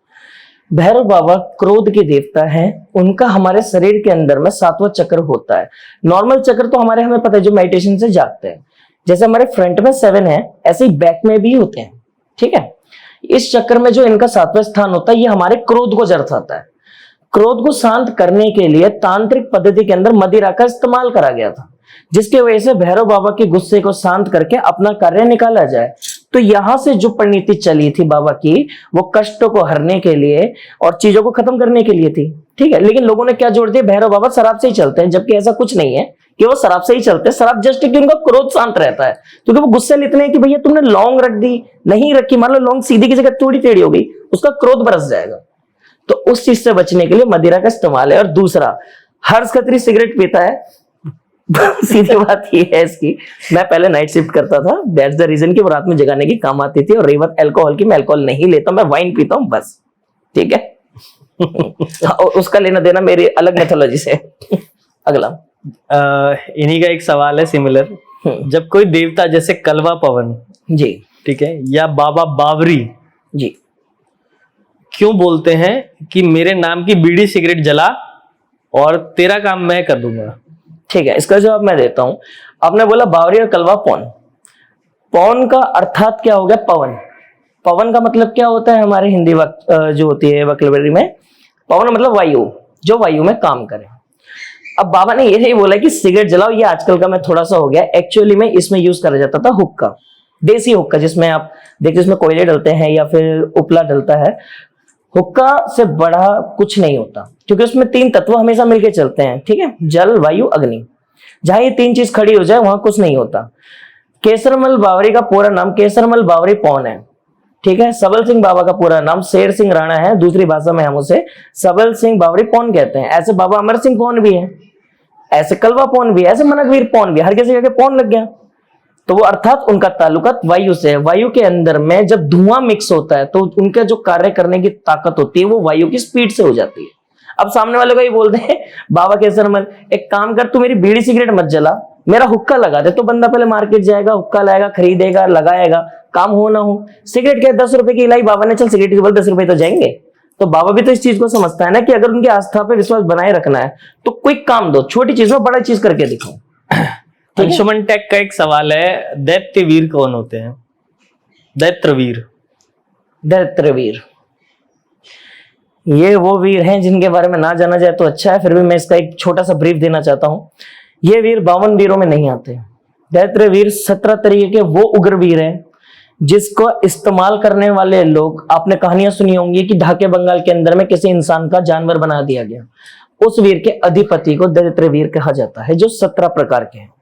भैरव बाबा क्रोध के देवता हैं। उनका हमारे शरीर के अंदर में 7वां चक्र होता है। नॉर्मल चक्र तो हमें पता है जो मेडिटेशन से जागते हैं, जैसे हमारे फ्रंट में 7 है, ऐसे ही बैक में भी होते हैं। ठीक है, इस चक्र में जो इनका 7वां स्थान होता है, ये हमारे क्रोध को जरसाता है। क्रोध को शांत करने के लिए तांत्रिक पद्धति के अंदर मदिरा का इस्तेमाल करा गया था, जिसकी वजह से भैरव बाबा के गुस्से को शांत करके अपना कार्य निकाला जाए। तो यहां से जो परिणति चली थी बाबा की, वो कष्टों को हरने के लिए और चीजों को खत्म करने के लिए थी। ठीक है, लेकिन लोगों ने क्या जोड़ दिया, भैरव बाबा शराब से ही चलते हैं, जबकि ऐसा कुछ नहीं है कि वो शराब से ही चलते हैं। शराब जस्ट कि उनका क्रोध शांत रहता है, क्योंकि वो गुस्से इतने हैं कि भैया तुमने लौंग रख दी, नहीं रखी, मान लो लौंग सीधी की जगह थोड़ी टेढ़ी हो गई, उसका क्रोध बरस जाएगा। तो उस चीज से बचने के लिए मदिरा का इस्तेमाल है। और दूसरा, हर्ष खत्री सिगरेट पीता है। सीधी बात ये है इसकी, मैं पहले नाइट शिफ्ट करता था, दैट्स द रीजन कि वो रात में जगाने की काम आती थी। और रही बात अल्कोहल की, मैं अल्कोहल नहीं लेता, मैं वाइन पीता हूँ बस। ठीक है। और उसका लेना देना मेरी अलग मेथोलॉजी से। अगला इन्हीं का एक सवाल है सिमिलर। जब कोई देवता जैसे कलवा पवन जी, ठीक है, या बाबा बावरी जी, क्यों बोलते हैं कि मेरे नाम की बीड़ी सिगरेट जला और तेरा काम मैं कर दूंगा? ठीक है, इसका जवाब मैं देता हूं। आपने बोला बावरी और कलवा पवन। पवन का अर्थात क्या हो गया? पवन। पवन का मतलब क्या होता है हमारे हिंदी जो होती है वोकैबुलरी में? पवन मतलब वायु, जो वायु में काम करे। अब बाबा ने ये नहीं बोला कि सिगरेट जलाओ, ये आजकल का मैं थोड़ा सा हो गया। एक्चुअली में इसमें यूज करा जाता था हुक्का, देसी हुक्का, जिसमें आप देखिए इसमें कोयले डलते हैं या फिर उपला डलता है। हुक्का से बड़ा कुछ नहीं होता, क्योंकि उसमें 3 तत्व हमेशा मिलके चलते हैं। ठीक है, जल, वायु, अग्नि। जहां ये 3 चीज खड़ी हो जाए वहां कुछ नहीं होता। केसरमल बावरी का पूरा नाम केसरमल बावरी पौन है। ठीक है, सबल सिंह बाबा का पूरा नाम शेर सिंह राणा है, दूसरी भाषा में हम उसे सबल सिंह बावरी पौन कहते हैं। ऐसे बाबा अमर सिंह पौन भी है, ऐसे कलवा पौन भी है, ऐसे मनकवीर पौन भी है, हर किसी जगह पौन लग गया। तो वो अर्थात उनका ताल्लुकात वायु से है। वायु के अंदर में जब धुआं मिक्स होता है तो उनका जो कार्य करने की ताकत होती है वो वायु की स्पीड से हो जाती है। अब सामने वाले को ये बोलते हैं बाबा केसरमल एक काम कर, तू मेरी बीड़ी सिगरेट मत जला, मेरा हुक्का लगा दे। तो बंदा पहले मार्केट जाएगा, हुक्का लाएगा, खरीदेगा, लगाएगा, काम हो ना हो। सिगरेट क्या 10 रुपए की इलाई, बाबा ने चल सिगरेट के बल 10 रुपए तो जाएंगे। तो बाबा भी तो इस चीज को समझता है ना कि अगर उनकी आस्था पे विश्वास बनाए रखना है तो कोई काम दो, छोटी चीज में बड़ा चीज करके दिखाओ। अंशुमन टेक का एक सवाल है, दैत्यवीर कौन होते हैं? दैत्यवीर। दैत्यवीर ये वो वीर हैं जिनके बारे में ना जाना जाए तो अच्छा है, फिर भी मैं इसका एक छोटा सा ब्रीफ देना चाहता हूं। ये वीर 52 वीरों में नहीं आते। दैत्यवीर 17 तरीके के वो उग्र वीर हैं जिसको इस्तेमाल करने वाले लोग, आपने कहानियां सुनी होंगी कि ढाके बंगाल के अंदर में किसी इंसान का जानवर बना दिया गया, उस वीर के अधिपति को दैत्यवीर कहा जाता है, जो 17 प्रकार के हैं।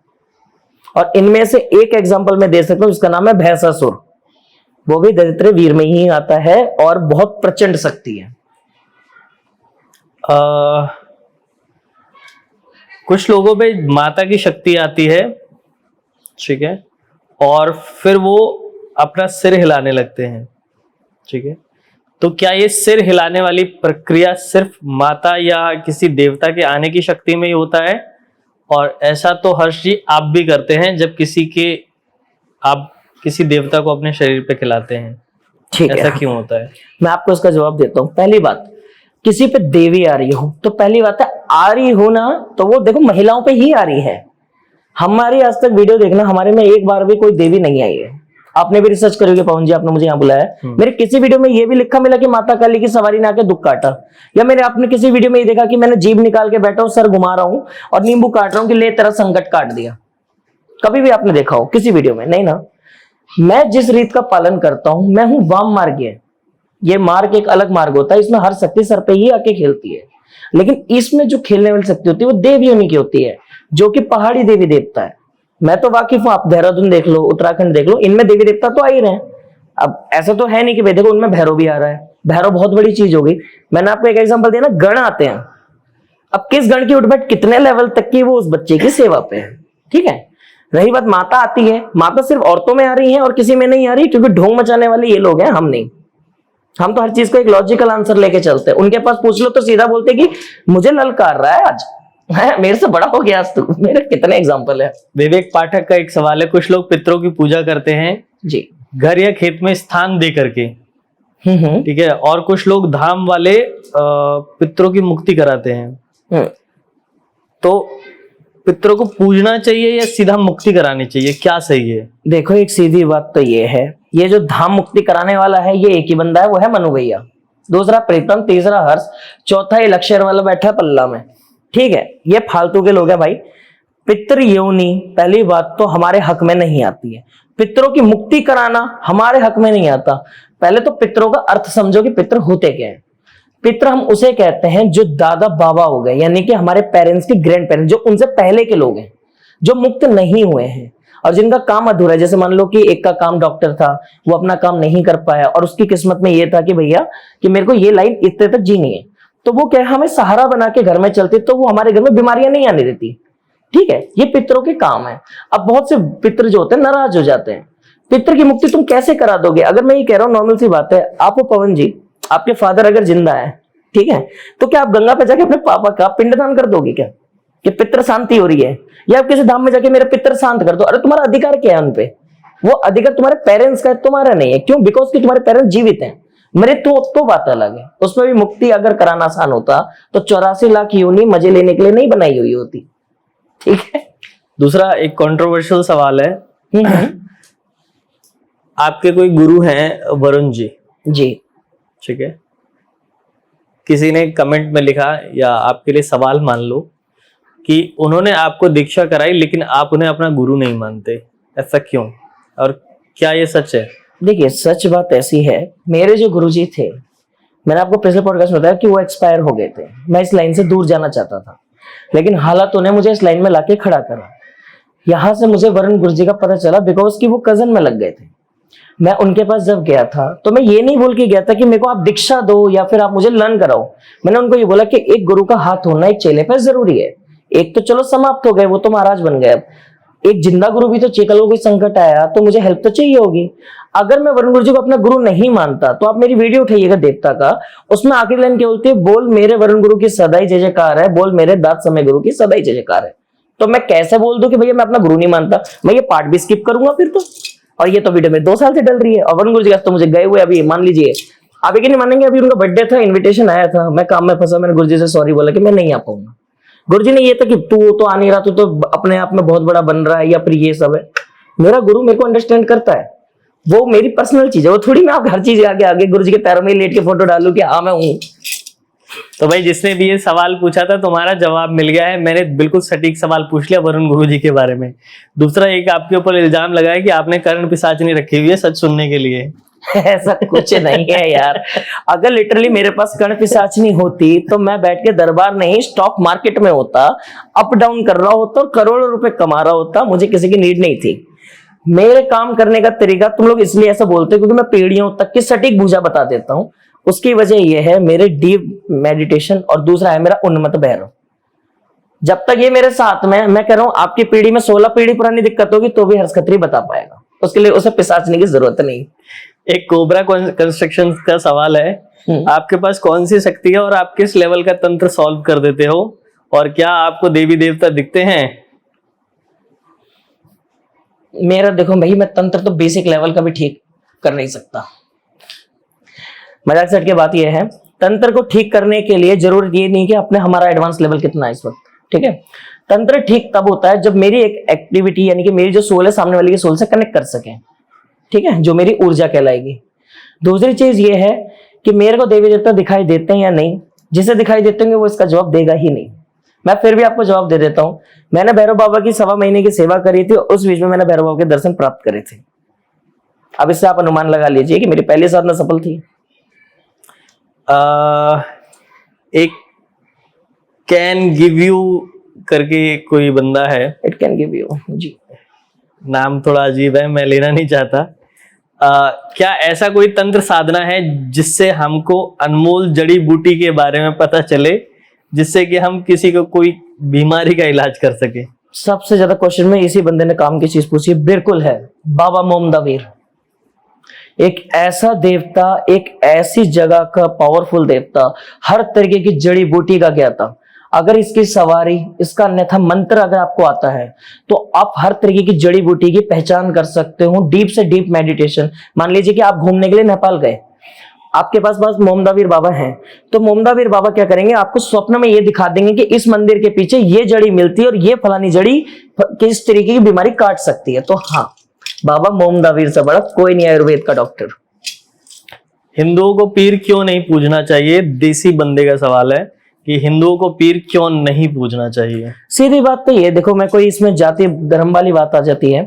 और इनमें से एक एग्जांपल मैं दे सकता हूं, उसका नाम है भैंसासुर। वो भी दैत्यवीर में ही आता है और बहुत प्रचंड शक्ति है। कुछ लोगों पे माता की शक्ति आती है, ठीक है, और फिर वो अपना सिर हिलाने लगते हैं। ठीक है, तो क्या ये सिर हिलाने वाली प्रक्रिया सिर्फ माता या किसी देवता के आने की शक्ति में ही होता है? और ऐसा तो हर्ष जी आप भी करते हैं जब आप किसी देवता को अपने शरीर पे खिलाते हैं, ठीक है, ऐसा क्यों होता है? मैं आपको इसका जवाब देता हूं। पहली बात, किसी पे देवी आ रही हो तो पहली बात है, आ रही हो ना तो वो देखो महिलाओं पे ही आ रही है। हमारी आज तक वीडियो देखना, हमारे में एक बार भी कोई देवी नहीं आई है। आपने भी रिसर्च करोगे पवन जी, आपने मुझे यहाँ बुलाया, मेरे किसी वीडियो में ये भी लिखा मिला कि माता काली की सवारी ने आके दुख काटा, या मैंने आपने किसी वीडियो में ये देखा कि मैंने जीभ निकाल के बैठा हूं, सर घुमा रहा हूं और नींबू काट रहा हूं कि ले तेरा संकट काट दिया? कभी भी आपने देखा हो किसी वीडियो में? नहीं ना। मैं जिस रीत का पालन करता हूं, मैं हूं वाम मार्गीय। ये मार्ग एक अलग मार्ग होता है, इसमें हर शक्ति सर पे ही आके खेलती है। लेकिन इसमें जो खेलने वाली शक्ति होती है वो देवी योनि की होती है, जो कि पहाड़ी देवी देवता है। मैं तो वाकिफ हूं, आप देहरादून देख लो, उत्तराखंड देख लो, इनमें देवी देवता तो आ ही रहे हैं। अब ऐसा तो है नहीं कि भाई देखो उनमें भैरव भी आ रहा है, भैरव बहुत बड़ी चीज हो गई। मैंने आपको एक एग्जांपल दिया ना, गण आते हैं। अब किस गण की उठबैठ कितने लेवल तक की वो उस बच्चे की सेवा पे है, ठीक है। रही बात माता आती है, माता सिर्फ औरतों में आ रही है और किसी में नहीं आ रही, क्योंकि ढोंग मचाने वाले ये लोग हैं, हम नहीं। हम तो हर चीज को एक लॉजिकल आंसर लेके चलते हैं। उनके पास पूछ लो तो सीधा बोलते कि मुझे ललकार रहा है आज, है मेरे से बड़ा हो गया आज तू। मेरे कितने एग्जांपल है। विवेक पाठक का एक सवाल है, कुछ लोग पितरों की पूजा करते हैं जी, घर या खेत में स्थान दे करके, ठीक है, और कुछ लोग धाम वाले पितरों की मुक्ति कराते हैं। तो पितरों को पूजना चाहिए या सीधा मुक्ति करानी चाहिए, क्या सही है? देखो एक सीधी बात तो ये है, ये जो धाम मुक्ति कराने वाला है ये एक ही बंदा है, वो है मनु भैया। दूसरा प्रीतम, तीसरा हर्ष, चौथा ये लक्ष्य वाला बैठा है पल्ला में, ठीक है। ये फालतू के लोग हैं भाई। पितृ योनि पहली बात तो हमारे हक में नहीं आती है, पितरों की मुक्ति कराना हमारे हक में नहीं आता। पहले तो पितरों का अर्थ समझो कि पितर होते क्या है। पितर हम उसे कहते हैं जो दादा बाबा हो गए, यानी कि हमारे पेरेंट्स के ग्रैंड पेरेंट्स, जो उनसे पहले के लोग हैं, जो मुक्त नहीं हुए हैं और जिनका काम अधूरा है। जैसे मान लो कि एक का काम डॉक्टर था, वो अपना काम नहीं कर पाया और उसकी किस्मत में ये था कि भैया कि मेरे को ये लाइन इतने तक जीनी है, तो वो क्या हमें सहारा बना के घर में चलती, तो वो हमारे घर में बीमारियां नहीं आने देती, ठीक है। ये पितरों के काम है। अब बहुत से पितर जो होते हैं नाराज हो जाते हैं, पितर की मुक्ति तुम कैसे करा दोगे? अगर मैं ये कह रहा हूँ, नॉर्मल सी बात है, आपको पवन जी, आपके फादर अगर जिंदा है, ठीक है, तो क्या आप गंगा पे जाके अपने पापा का पिंडदान कर दोगे क्या, कि पितृ शांति हो रही है? या आप किसी धाम में जाके मेरे पितृ शांत कर दो? अरे तुम्हारा अधिकार क्या है उनपे? वो अधिकार तुम्हारे पेरेंट्स का है, तुम्हारा नहीं है। क्यों? बिकॉज कि तुम्हारे पेरेंट्स जीवित हैं। मृत्यु तो बात अलग है, उसमें भी मुक्ति अगर कराना आसान होता तो 84 लाख योनि मजे लेने के लिए नहीं बनाई हुई होती, ठीक है। दूसरा एक कंट्रोवर्शियल सवाल है, आपके कोई गुरु हैं वरुण जी, ठीक है, किसी ने कमेंट में लिखा या आपके लिए सवाल मान लो कि उन्होंने आपको दीक्षा कराई लेकिन आप उन्हें अपना गुरु नहीं मानते, ऐसा क्यों और क्या ये सच है? देखिए सच बात ऐसी है, मेरे जो गुरुजी थे, मैंने आपको पिछले पॉडकास्ट में बताया कि वो एक्सपायर हो गए थे। मैं इस लाइन से दूर जाना चाहता था, लेकिन हालातों ने मुझे इस लाइन में लाके खड़ा करा। यहां से मुझे वरुण गुरुजी का पता चला बिकॉज कि वो कजन में लग गए थे। मैं उनके पास जब गया था तो मैं ये नहीं बोल के गया था कि मेरे को आप दीक्षा दो या फिर आप मुझे लर्न कराओ। मैंने उनको ये बोला कि एक गुरु का हाथ होना एक चेले पर जरूरी है। एक तो चलो समाप्त हो गए, वो तो महाराज बन गए, अब एक जिंदा गुरु भी तो चाहिए। कल को कोई संकट आया तो मुझे हेल्प तो चाहिए होगी। अगर मैं वरुण गुरु जी को अपना गुरु नहीं मानता तो आप मेरी वीडियो उठाइएगा देवता का, उसमें आखिरी लाइन क्या बोलती है, बोल मेरे वरुण गुरु की सदाई जय जयकार है, बोल मेरे दात समय गुरु की सदाई जय जयकार है। तो मैं कैसे बोल दूं कि भैया मैं अपना गुरु नहीं मानता? मैं ये पार्ट भी स्किप करूंगा फिर तो। और ये तो वीडियो में 2 साल से डल रही है। और वरुण गुरु जी का तो मुझे गए हुए अभी मान लीजिए, आप ये नहीं मानेंगे, अभी उनका बर्थडे था, इन्विटेशन आया था, मैं काम में फंसा, मैंने गुरु जी से सॉरी बोला कि मैं नहीं आ पाऊंगा। गुरु जी ने ये था कि तू तो आ नहीं रहा, तू तो अपने आप में बहुत बड़ा बन रहा है या फिर ये सब है। मेरा गुरु मेरे को अंडरस्टैंड करता है, वो मेरी पर्सनल चीज है, वो थोड़ी मैं आप हर चीज आगे आगे गुरु जी के पैरों में लेट के फोटो डालू कि हाँ मैं हूँ। तो भाई जिसने भी ये सवाल पूछा था तुम्हारा जवाब मिल गया है, मैंने बिल्कुल सटीक सवाल पूछ लिया वरुण गुरु जी के बारे में। दूसरा एक आपके ऊपर इल्जाम लगाया कि आपने कर्ण पिशाचनी रखी हुई है सच सुनने के लिए। ऐसा कुछ नहीं है यार। अगर लिटरली मेरे पास कर्ण पिशाचनी होती तो मैं बैठ के दरबार नहीं स्टॉक मार्केट में होता, अप डाउन कर रहा होता और करोड़ों रुपए कमा रहा होता। मुझे किसी की नीड नहीं थी। मेरे काम करने का तरीका तुम लोग इसलिए ऐसा बोलते हो क्योंकि मैं पीढ़ियों तक की सटीक भुजा बता देता हूँ। उसकी वजह यह है मेरे डीप मेडिटेशन और दूसरा है मेरा उन्मत्त भैरव। जब तक ये मेरे साथ में, मैं कह रहा हूं आपकी पीढ़ी में 16 पीढ़ी पुरानी दिक्कत होगी तो भी हर्ष खत्री बता पाएगा, उसके लिए उसे पिशाचने की जरूरत नहीं। एक कोबरा कंस्ट्रक्शन का सवाल है, आपके पास कौन सी शक्ति है और आप किस लेवल का तंत्र सॉल्व कर देते हो और क्या आपको देवी देवता दिखते हैं? मेरा देखो भाई, मैं तंत्र तो बेसिक लेवल का भी ठीक कर नहीं सकता। मजाक से हट के बात यह है, तंत्र को ठीक करने के लिए जरूरत ये नहीं कि अपने हमारा एडवांस लेवल कितना है इस वक्त, ठीक है। तंत्र ठीक तब होता है जब मेरी एक एक्टिविटी यानी कि मेरी जो सोल है सामने वाले की सोल से कनेक्ट कर सके, ठीक है, जो मेरी ऊर्जा कहलाएगी। दूसरी चीज ये है कि मेरे को देवी देवता दिखाई देते हैं या नहीं, जिसे दिखाई देते होंगे वो इसका जवाब देगा ही नहीं। मैं फिर भी आपको जवाब दे देता हूं। मैंने भैरव बाबा की 1.25 महीने की सेवा करी थी, उस बीच में मैंने भैरव बाबा के दर्शन प्राप्त करे थे। अब इससे आप अनुमान लगा लीजिए कि मेरी पहली साधना सफल थी। एक कैन गिव यू करके कोई बंदा है, इट कैन गिव यू, जी। नाम थोड़ा अजीब है, मैं लेना नहीं चाहता। क्या ऐसा कोई तंत्र साधना है जिससे हमको अनमोल जड़ी बूटी के बारे में पता चले, जिससे कि हम किसी को कोई बीमारी का इलाज कर सके? सबसे ज्यादा क्वेश्चन में इसी बंदे ने काम की चीज पूछी है, बिल्कुल है, बाबा मोमदावीर। एक ऐसा देवता, एक ऐसी जगह का पावरफुल देवता, हर तरीके की जड़ी बूटी का ज्ञाता। अगर इसकी सवारी, इसका अन्यथा मंत्र अगर आपको आता है तो आप हर तरीके की जड़ी बूटी की पहचान कर सकते हो। डीप से डीप मेडिटेशन, मान लीजिए कि आप घूमने के लिए नेपाल गए, आपके पास मोमदावीर बाबा हैं, तो मोमदावीर बाबा क्या करेंगे, आपको स्वप्न में ये दिखा देंगे कि इस मंदिर के पीछे ये जड़ी मिलती है और ये फलानी जड़ी किस तरीके की बीमारी काट सकती है। तो हाँ, बाबा मोमदावीर से बड़ा कोई नहीं आयुर्वेद का डॉक्टर। हिंदुओं को पीर क्यों नहीं पूजना चाहिए? देसी बंदे का सवाल है कि हिंदुओं को पीर क्यों नहीं पूजना चाहिए। सीधी बात तो ये देखो, मैं कोई इसमें जाति धर्म वाली बात आ जाती है।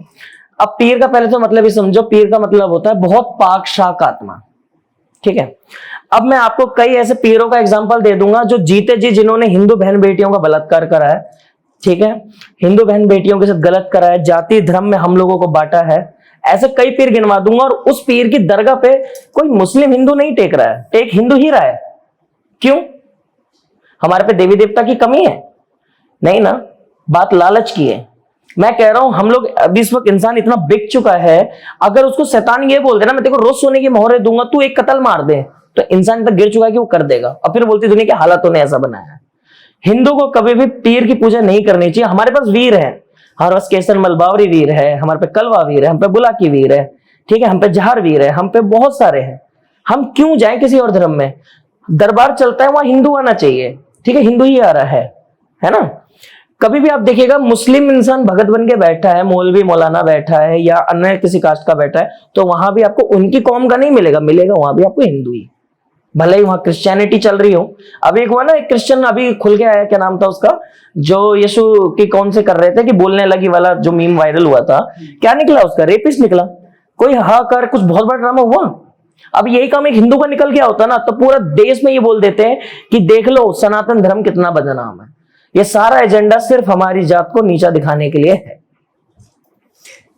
अब पीर का पहले तो मतलब ही समझो, पीर का मतलब होता है बहुत पाक शाक आत्मा, ठीक है। अब मैं आपको कई ऐसे पीरों का एग्जांपल दे दूंगा जो जीते जी जिन्होंने हिंदू बहन बेटियों का बलात्कार करा है, ठीक है, हिंदू बहन बेटियों के साथ गलत करा है, जाति धर्म में हम लोगों को बांटा है। ऐसे कई पीर गिनवा दूंगा, और उस पीर की दरगाह पे कोई मुस्लिम हिंदू नहीं टेक रहा है, टेक हिंदू ही रहा है। क्यों? हमारे पे देवी देवता की कमी है? नहीं ना, बात लालच की है। मैं कह रहा हूं हम लोग अभी इस वक्त इंसान इतना बिक चुका है, अगर उसको शैतान ये बोल देना मैं तेरे को रोज सोने की मोहरें दूंगा, तू एक कत्ल मार दे, तो इंसान तक गिर चुका है कि वो कर देगा। और फिर बोलती दुनिया के हालातों ने ऐसा बनाया है। हिंदू को कभी भी पीर की पूजा नहीं करनी चाहिए। हमारे पास वीर है, हमारे पास केसर मलबावरी वीर है, हमारे पे कलवा वीर है, हम पे बुलाकी वीर है, ठीक है, हम पे जहार वीर है, हम पे बहुत सारे हैं। हम क्यों जाए किसी और धर्म में? दरबार चलता है, वहां हिंदू आना चाहिए, ठीक है, हिंदू ही आ रहा है ना। कभी भी आप देखिएगा मुस्लिम इंसान भगत बन के बैठा है, मौलवी मौलाना बैठा है, या अन्य किसी कास्ट का बैठा है, तो वहां भी आपको उनकी कौम का नहीं मिलेगा, मिलेगा वहां भी आपको हिंदू ही, भले ही वहां क्रिश्चियनिटी चल रही हो। अभी एक हुआ ना, एक क्रिश्चियन अभी खुल के आया, क्या नाम था उसका, जो यीशु की कौन से कर रहे थे कि बोलने लगी वाला जो मीम वायरल हुआ था, क्या निकला उसका? रेपिस्ट निकला। कोई हाहाकार, कुछ बहुत बड़ा ड्रामा हुआ। अब यही काम एक हिंदू का निकल गया होता ना, तो पूरा देश में ये बोल देते हैं कि देख लो सनातन धर्म कितना बदनाम है। ये सारा एजेंडा सिर्फ हमारी जात को नीचा दिखाने के लिए है।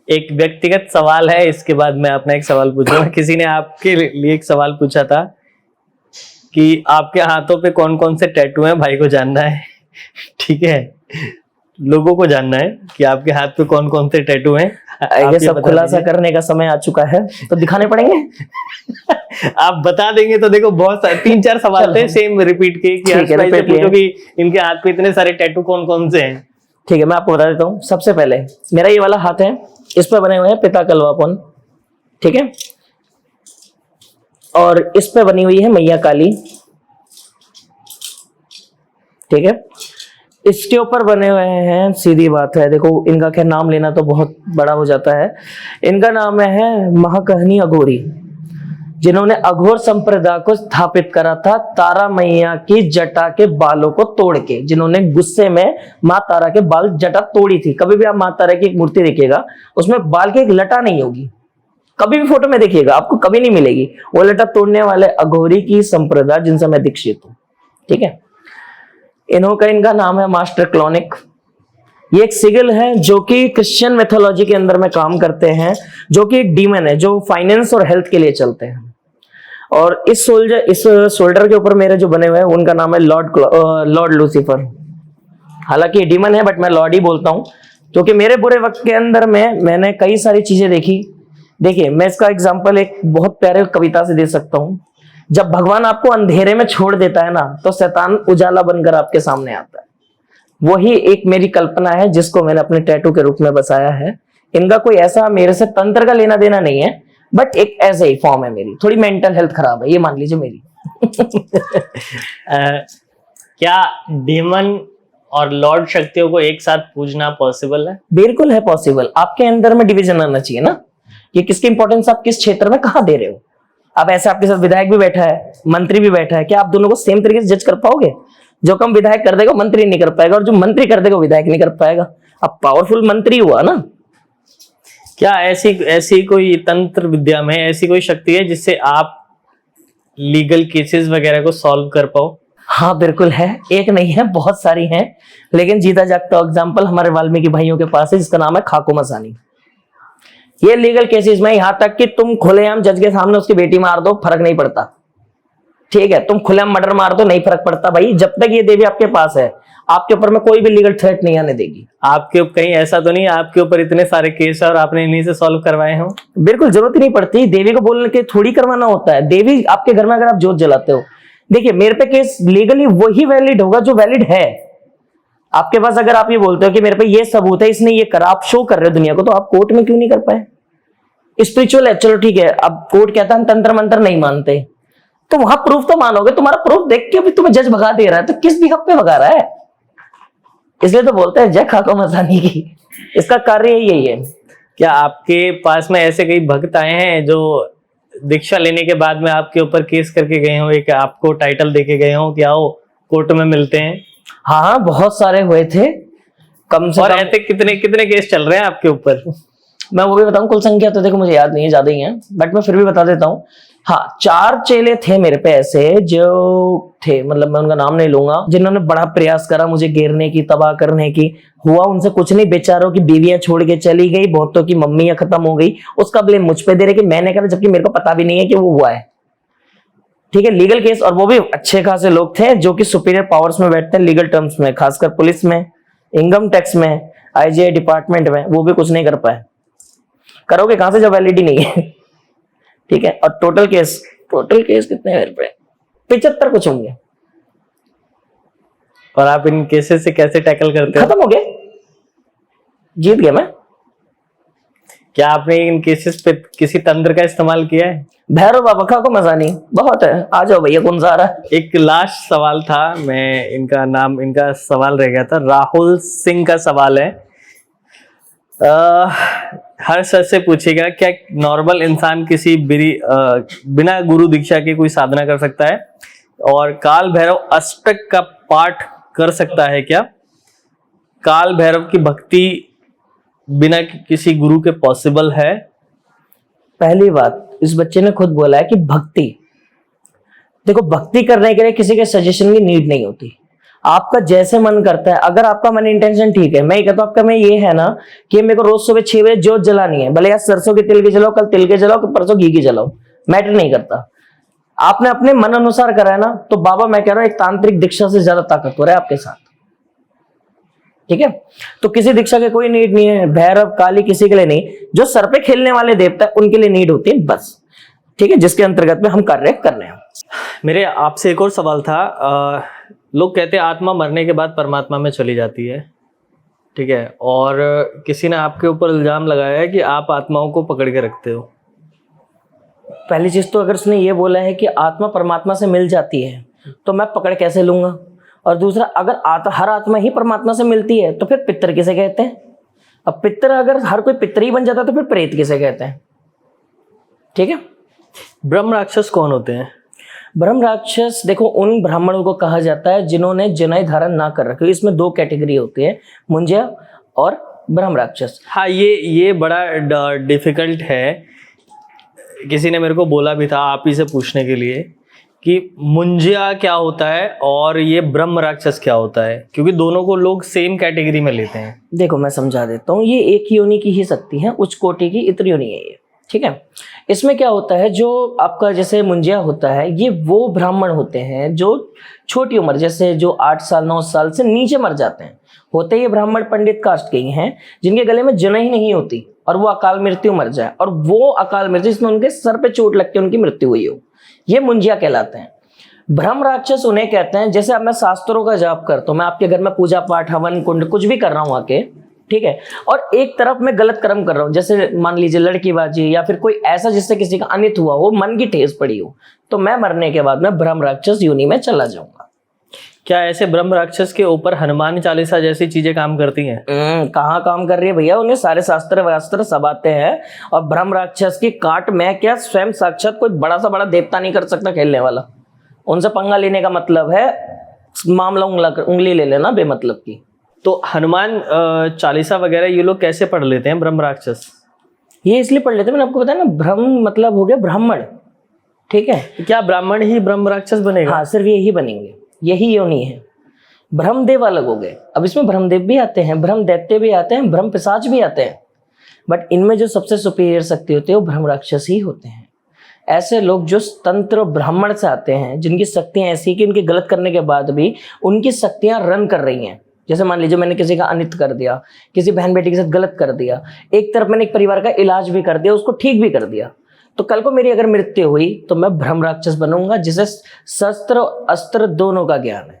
एक व्यक्तिगत सवाल है, इसके बाद मैं अपना एक सवाल पूछूंगा। किसी ने आपके लिए एक सवाल पूछा था कि आपके हाथों पे कौन कौन से टैटू हैं, भाई को जानना है। ठीक है, लोगों को जानना है कि आपके हाथ पे कौन कौन से टैटू हैं। ये सब खुलासा करने का समय आ चुका है, तो दिखाने पड़ेंगे। आप बता देंगे तो देखो, बहुत 3-4 सवाल थे सेम रिपीट के कि हर्ष भाई से पूछो कि इनके हाथ पे इतने सारे टैटू कौन कौन से हैं। ठीक है, मैं आपको बता देता हूँ। सबसे पहले मेरा ये वाला हाथ है, इस पे बने हुए हैं पिता कलवापन, ठीक है, और इस पे बनी हुई है मैया काली, ठीक है। इसके ऊपर बने हुए हैं, सीधी बात है, देखो इनका क्या नाम लेना तो बहुत बड़ा हो जाता है। इनका नाम है महाकहनी अघोरी, जिन्होंने अघोर संप्रदाय को स्थापित करा था तारा मैया की जटा के बालों को तोड़ के, जिन्होंने गुस्से में माँ तारा के बाल जटा तोड़ी थी। कभी भी आप माँ तारा की एक मूर्ति देखिएगा, उसमें बाल की एक लटा नहीं होगी, कभी भी फोटो में देखिएगा आपको कभी नहीं मिलेगी। वो लटा तोड़ने वाले अघोरी की संप्रदाय जिनसे मैं दीक्षित हूँ, ठीक है। इनका नाम है मास्टर क्लोनिक। ये एक सिगिल है जो कि क्रिश्चियन मेथोलॉजी के अंदर में काम करते हैं, जो कि एक डीमन है जो फाइनेंस और हेल्थ के लिए चलते हैं। और इस शोल्डर के ऊपर मेरे जो बने हुए हैं उनका नाम है लॉर्ड लूसीफर। हालांकि ये डीमन है बट मैं लॉर्ड ही बोलता हूँ, क्योंकि मेरे बुरे वक्त के अंदर में मैंने कई सारी चीजें देखी। देखिए, मैं इसका एग्जाम्पल एक बहुत प्यारे कविता से दे सकता हूँ। जब भगवान आपको अंधेरे में छोड़ देता है ना, तो शैतान उजाला बनकर आपके सामने आता है। वही एक मेरी कल्पना है जिसको मैंने अपने टैटू के रूप में बसाया है। इनका कोई ऐसा मेरे से तंत्र का लेना देना नहीं है, बट एक ऐसे ही फॉर्म है मेरी। थोड़ी मेंटल हेल्थ खराब है, ये मान लीजिए मेरी। क्या डीमन और लॉर्ड शक्तियों को एक साथ पूजना पॉसिबल है? बिल्कुल है पॉसिबल। आपके अंदर में डिवीजन आना चाहिए ना, ये किसकी इंपॉर्टेंस आप किस क्षेत्र में कहाँ दे रहे हो। अब ऐसे आपके साथ विधायक भी बैठा है, मंत्री भी बैठा है, क्या आप दोनों को सेम तरीके से जज कर पाओगे? जो कम विधायक कर देगा मंत्री नहीं कर पाएगा, और जो मंत्री कर देगा विधायक नहीं कर पाएगा। अब पावरफुल मंत्री हुआ ना। क्या ऐसी कोई तंत्र विद्या में ऐसी कोई शक्ति है जिससे आप लीगल केसेस वगैरह को सॉल्व कर पाओ? हाँ बिल्कुल है, एक नहीं है, बहुत सारी हैं, लेकिन जीता जागता एग्जाम्पल हमारे वाल्मीकि भाइयों के पास है, जिसका नाम है खाको मसानी। ये लीगल केसेस में यहाँ तक कि तुम खुलेआम जज के सामने उसकी बेटी मार दो, फर्क नहीं पड़ता। ठीक है, तुम खुलेआम मर्डर मार दो, नहीं फर्क पड़ता भाई, जब तक ये देवी आपके पास है आपके ऊपर में कोई भी लीगल थ्रेट नहीं आने देगी। आपके कहीं ऐसा तो नहीं आपके ऊपर इतने सारे केस है और आपने इन्हीं से सॉल्व करवाए हो? बिल्कुल जरूरत ही नहीं पड़ती, देवी को बोलने के थोड़ी करवाना होता है। देवी आपके घर में अगर आप जोत जलाते हो, देखिए मेरे पे केस लीगली वही वैलिड होगा जो वैलिड है। आपके पास अगर आप ये बोलते हो कि मेरे पे ये सबूत है, इसने ये करा, आप शो कर रहे हो दुनिया को, तो आप कोर्ट में क्यों नहीं कर पाए? स्पिरिचुअल है, चलो ठीक है, अब कोर्ट कहता है हम तंत्र मंत्र नहीं मानते, तो वहां प्रूफ तो मानोगे। तुम्हारा प्रूफ देख के भी तुम्हें जज भगा दे रहा है, तो किस भी हक पे भगा रहा है? इसलिए तो बोलते हैं जय खाको मसानी की, इसका कार्य यही है। क्या आपके पास में ऐसे कई भक्त आए हैं जो दीक्षा लेने के बाद में आपके ऊपर केस करके गए हो, एक आपको टाइटल देके गए हो कि आओ कोर्ट में मिलते हैं? हाँ हाँ, बहुत सारे हुए थे, कम से और कम। ऐसे कितने कितने केस चल रहे हैं आपके ऊपर? मैं वो भी बताऊं, कुल संख्या तो देखो मुझे याद नहीं है, ज्यादा ही है, बट मैं फिर भी बता देता हूँ। हाँ, 4 चेले थे मेरे पे ऐसे जो थे, मतलब मैं उनका नाम नहीं लूंगा, जिन्होंने बड़ा प्रयास करा मुझे घेरने की, तबाह करने की। हुआ उनसे कुछ नहीं, बेचारों की बीवियां छोड़ के चली गई, बहुतों की मम्मियां खत्म हो गई, उसका ब्लेम मुझ पे दे रहे कि मैंने करा, जबकि मेरे को पता भी नहीं है कि वो हुआ है। ठीक है, लीगल केस, और वो भी अच्छे खासे लोग थे जो कि सुपीरियर पावर्स में बैठते हैं लीगल टर्म्स में, खासकर पुलिस में, इनकम टैक्स में, आईजीआई डिपार्टमेंट में, वो भी कुछ नहीं कर पाए। करोगे कहां से जब वैलिडिटी नहीं है? ठीक है, और टोटल केस कितने मेरे पे? 75 कुछ होंगे। और आप इन केसेस से कैसे टैकल करते हो? खत्म हो गए, जीत गया मैं। क्या आपने इन केसेस पे किसी तंत्र का इस्तेमाल किया है? भैरव बाबा खाको मसानी बहुत है, आ जाओ भैया, कौन सा आ रहा है? एक लास्ट सवाल था, मैं इनका सवाल रह गया था, राहुल सिंह का सवाल है। हर सर से पूछेगा, क्या नॉर्मल इंसान किसी बिना गुरु दीक्षा के कोई साधना कर सकता है? और काल भैरव अष्टक का पाठ कर सकता है क्या? काल भैरव की भक्ति बिना किसी गुरु के पॉसिबल है? पहली बात, इस बच्चे ने खुद बोला है कि भक्ति, देखो भक्ति करने के लिए किसी के सजेशन की नीड नहीं होती, आपका जैसे मन करता है। अगर आपका मन इंटेंशन ठीक है, मैं ये कहता हूं आपका में ये है ना कि मेरे को रोज सुबह 6 बजे जोत जलानी है, भले यार सरसों के तिल की जलाओ, कल तिल के जलाओ, कल परसों घी की जलाओ, मैटर नहीं करता। आपने अपने मन अनुसार करा है ना, तो बाबा मैं कह रहा हूं एक तांत्रिक दीक्षा से ज्यादा ताकतवर है आपके साथ। ठीक है, तो किसी दीक्षा के कोई नीड नहीं है, भैरव काली किसी के लिए नहीं, जो सर पे खेलने वाले देवता है उनके लिए नीड होती है बस। ठीक है, जिसके अंतर्गत में हम कार्य कर रहे हैं। मेरे आपसे एक और सवाल था, लोग कहते हैं आत्मा मरने के बाद परमात्मा में चली जाती है, ठीक है, और किसी ने आपके ऊपर इल्जाम लगाया है कि आप आत्माओं को पकड़ के रखते हो। पहली चीज तो अगर उसने ये बोला है कि आत्मा परमात्मा से मिल जाती है, तो मैं पकड़ कैसे लूंगा? और दूसरा, अगर हर आत्मा ही परमात्मा से मिलती है तो फिर पितर किसे कहते हैं? अब पितर, अगर हर कोई पितर ही बन जाता है तो फिर प्रेत किसे कहते हैं? ठीक है, ब्रह्म राक्षस कौन होते हैं? ब्रह्म राक्षस देखो उन ब्राह्मणों को कहा जाता है जिन्होंने जनेऊ धारण ना कर रखे। इसमें 2 कैटेगरी होती है, मुंजिया और ब्रह्म राक्षस। हाँ, ये बड़ा डिफिकल्ट है, किसी ने मेरे को बोला भी था आप ही से पूछने के लिए कि मुंजिया क्या होता है और ये ब्रह्म राक्षस क्या होता है, क्योंकि दोनों को लोग सेम कैटेगरी में लेते हैं। देखो मैं समझा देता हूँ, ये एक ही योनि की ही शक्ति है, उच्च कोटि की इतर योनि है ये। ठीक है, इसमें क्या होता है, जो आपका जैसे मुंजिया होता है, ये वो ब्राह्मण होते हैं जो छोटी उम्र, जैसे जो 8 साल 9 साल से नीचे मर जाते हैं, होते ये ब्राह्मण पंडित कास्ट के ही हैं, जिनके गले में जनेऊ ही नहीं होती और वो अकाल मृत्यु मर जाए, और वो अकाल मृत्यु जिसमें उनके सर पे चोट लग के उनकी मृत्यु हुई हो, ये मुंजिया कहलाते हैं। ब्रह्म राक्षस उन्हें कहते हैं, जैसे अब मैं शास्त्रों का जाप करता हूं, मैं आपके घर में पूजा पाठ हवन कुंड कुछ भी कर रहा हूं आके, ठीक है, और एक तरफ मैं गलत कर्म कर रहा हूं, जैसे मान लीजिए लड़कीबाजी या फिर कोई ऐसा जिससे किसी का अनित हुआ हो, मन की ठेस पड़ी हो, तो मैं मरने के बाद में ब्रह्म राक्षस योनि में चला जाऊंगा। क्या ऐसे ब्रह्म राक्षस के ऊपर हनुमान चालीसा जैसी चीजें काम करती हैं? कहाँ काम कर रही है भैया, उन्हें सारे शास्त्र वास्त्र सब आते हैं, और ब्रह्म राक्षस की काट मैं क्या, स्वयं साक्षात कोई बड़ा सा बड़ा देवता नहीं कर सकता खेलने वाला। उनसे पंगा लेने का मतलब है मामला उंगली ले लेना बेमतलब की। तो हनुमान चालीसा वगैरह ये लोग कैसे पढ़ लेते हैं ब्रह्म राक्षस? ये इसलिए पढ़ लेते हैं, मैंने आपको बताया ना, ब्रह्म मतलब हो गया ब्राह्मण। ठीक है, क्या ब्राह्मण ही ब्रह्म राक्षस बनेगा? हाँ, सिर्फ ये ही बनेंगे। यही योनि है। ब्रह्मदेव अलग हो गए, अब इसमें ब्रह्मदेव भी आते हैं, ब्रह्म दैत्य भी आते हैं, ब्रह्म पिशाच भी आते हैं, बट इनमें जो सबसे सुपीरियर शक्ति होती है वो ब्रह्म राक्षस ही होते हैं। ऐसे लोग जो तंत्र ब्राह्मण से आते हैं, जिनकी शक्तियां ऐसी कि उनके गलत करने के बाद भी उनकी शक्तियां रन कर रही हैं। जैसे मान लीजिए मैंने किसी का अनित कर दिया, किसी बहन बेटी के साथ गलत कर दिया, एक तरफ मैंने एक परिवार का इलाज भी कर दिया, उसको ठीक भी कर दिया, तो कल को मेरी अगर मृत्यु हुई तो मैं ब्रह्म राक्षस बनूंगा, जिसे शस्त्र अस्त्र दोनों का ज्ञान है।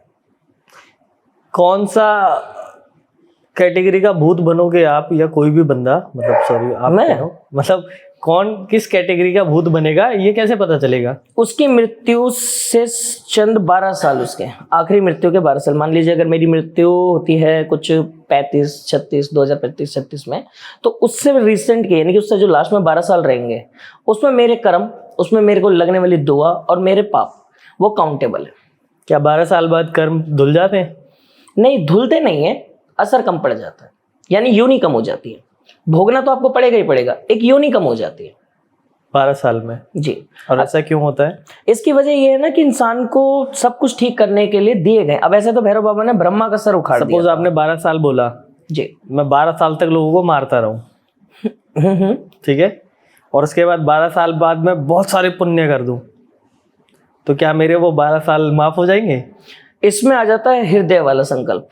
कौन सा कैटेगरी का भूत बनोगे आप, या कोई भी बंदा, मतलब सॉरी आप मैं? कहो, मतलब कौन किस कैटेगरी का भूत बनेगा ये कैसे पता चलेगा? उसकी मृत्यु से चंद 12 साल, उसके आखिरी मृत्यु के 12 साल, मान लीजिए अगर मेरी मृत्यु होती है कुछ 2035 में, तो उससे रिसेंट के यानी कि उससे जो लास्ट में 12 साल रहेंगे, उसमें मेरे कर्म, उसमें मेरे को लगने वाली दुआ और मेरे पाप वो काउंटेबल है। क्या 12 साल बाद कर्म धुल जाते हैं? नहीं, धुलते नहीं है, असर कम पड़ जाता है, यानी योनि कम हो जाती है। भोगना तो आपको पड़ेगा ही पड़ेगा, एक योनि कम हो जाती है 12 साल में जी। और ऐसा क्यों होता है? इसकी वजह ये है ना कि इंसान को सब कुछ ठीक करने के लिए दिए गए। अब ऐसे तो भैरव बाबा ने ब्रह्मा का सर उखाड़ दिया। सपोज आपने 12 साल बोला जी, मैं 12 साल तक लोगों को मारता रहूं, ठीक है, और उसके बाद 12 साल बाद मैं बहुत सारे पुण्य कर दूं, तो क्या मेरे वो 12 साल माफ हो जाएंगे? इसमें आ जाता है हृदय वाला संकल्प।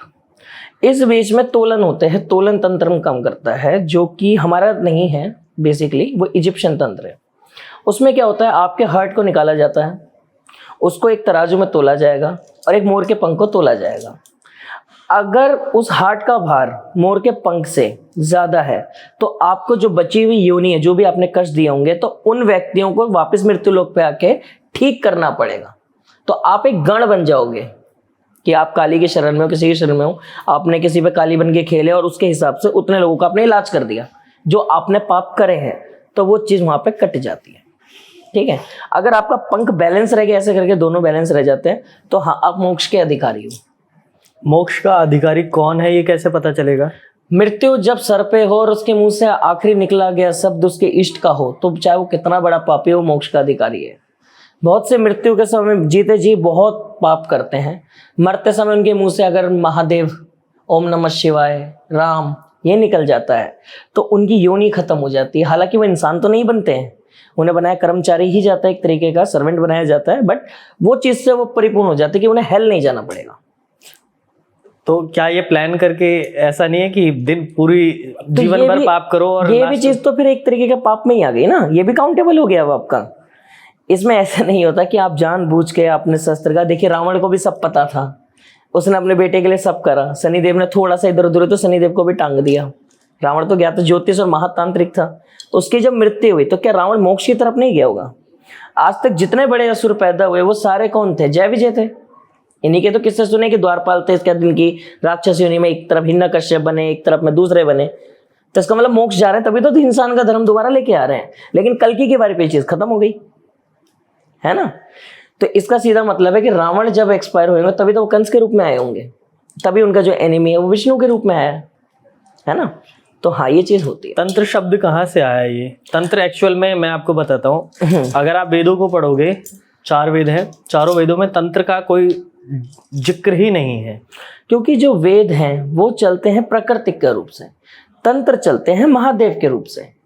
इस बीच में तोलन होते हैं, तोलन तंत्र में काम करता है, जो कि हमारा नहीं है बेसिकली, वो इजिप्शियन तंत्र है। उसमें क्या होता है, आपके हार्ट को निकाला जाता है, उसको एक तराजू में तोला जाएगा और एक मोर के पंख को तोला जाएगा। अगर उस हार्ट का भार मोर के पंख से ज्यादा है तो आपको जो बची हुई योनि है, जो भी आपने कष्ट दिए होंगे, तो उन व्यक्तियों को वापस मृत्यु लोक पे आके ठीक करना पड़ेगा। तो आप एक गण बन जाओगे कि आप काली के शरण में हो, किसी के शरण में हो, आपने किसी पे काली बन के खेले और उसके हिसाब से उतने लोगों का आपने इलाज कर दिया जो आपने पाप करे हैं, तो वो चीज वहां पे कट जाती है। ठीक है, अगर आपका पंख बैलेंस रह गया, ऐसे करके दोनों बैलेंस रह जाते हैं, तो हाँ, आप मोक्ष के अधिकारी हो। मोक्ष का अधिकारी कौन है ये कैसे पता चलेगा? मृत्यु जब सर पे हो और उसके मुंह से आखिरी निकला गया शब्द उसके इष्ट का हो, तो चाहे वो कितना बड़ा पापी हो, मोक्ष का अधिकारी है। बहुत से मृत्यु के समय जीते जी बहुत पाप करते हैं, मरते समय उनके मुंह से अगर महादेव, ओम नमः शिवाय, राम ये निकल जाता है, तो उनकी योनि खत्म हो जाती है। हालांकि वो इंसान तो नहीं बनते हैं, उन्हें बनाया कर्मचारी ही जाता है, एक तरीके का सर्वेंट बनाया जाता है, बट वो चीज से वो परिपूर्ण हो जाते हैं कि उन्हें हेल नहीं जाना पड़ेगा। तो क्या ये प्लान करके ऐसा नहीं है कि दिन पूरी तो जीवन भर पाप करो और ये भी चीज तो फिर एक तरीके का पाप में ही आ गई ना, ये भी काउंटेबल हो गया अब आपका। इसमें ऐसा नहीं होता कि आप जानबूझ के आपने शस्त्र का, देखिए रावण को भी सब पता था, उसने अपने बेटे के लिए सब करा, शनिदेव ने थोड़ा सा इधर उधर तो शनिदेव को भी टांग दिया। रावण तो गया था, ज्योतिष और महातांत्रिक था, तो उसकी जब मृत्यु हुई तो क्या रावण मोक्ष की तरफ नहीं गया होगा? आज तक जितने बड़े असुर पैदा हुए वो सारे कौन थे? जय विजय थे। इन्हीं के तो किस्से सुने कि द्वारपाल थे, इसके दिन की राक्षस योनि में एक तरफ हिरण्यकश्यप बने, एक तरफ में दूसरे बने, तो इसका मतलब मोक्ष जा रहे हैं, तभी तो इंसान का धर्म दोबारा लेके आ रहे हैं। लेकिन कल्कि की बारी पे चीज खत्म हो गई है ना। तो इसका सीधा मतलब है कि रावण जब एक्सपायर होंगे तभी तो वो कंस के रूप में आए होंगे, तभी उनका जो एनिमी है वो विष्णु के रूप में आया है ना। तो हाँ, ये चीज होती है। तंत्र शब्द कहाँ से आया? ये तंत्र एक्चुअल में मैं आपको बताता हूँ, अगर आप वेदों को पढ़ोगे, 4 वेद हैं, चारों वेदों में तंत्र का कोई जिक्र ही नहीं है, क्योंकि जो वेद हैं वो चलते हैं प्राकृतिक के रूप से, तंत्र चलते हैं महादेव के रूप से।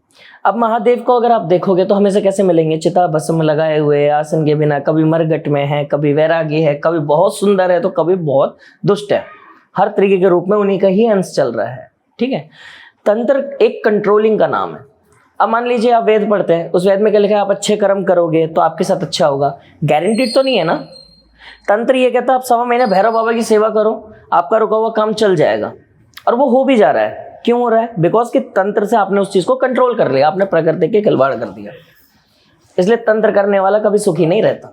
अब महादेव को अगर आप देखोगे तो हमेशा कैसे मिलेंगे? चिता भस्म लगाए हुए, आसन के बिना, कभी मरगट में है, कभी वैरागी है, कभी बहुत सुंदर है तो कभी बहुत दुष्ट है, हर तरीके के रूप में उन्हीं का ही अंश चल रहा है। ठीक है, तंत्र एक कंट्रोलिंग का नाम है। अब मान लीजिए आप वेद पढ़ते हैं, उस वेद में क्या लिखा है? आप अच्छे कर्म करोगे तो आपके साथ अच्छा होगा, गारंटीड तो नहीं है ना। तंत्र ये कहता है आप 1.25 महीने भैरव बाबा की सेवा करो, आपका रुका हुआ काम चल जाएगा, और वो हो भी जा रहा है। क्यों हो रहा है? बिकॉज कि तंत्र से आपने उस चीज को कंट्रोल कर लिया, आपने प्रकृति के खिलवाड़ कर दिया, इसलिए तंत्र करने वाला कभी सुखी नहीं रहता।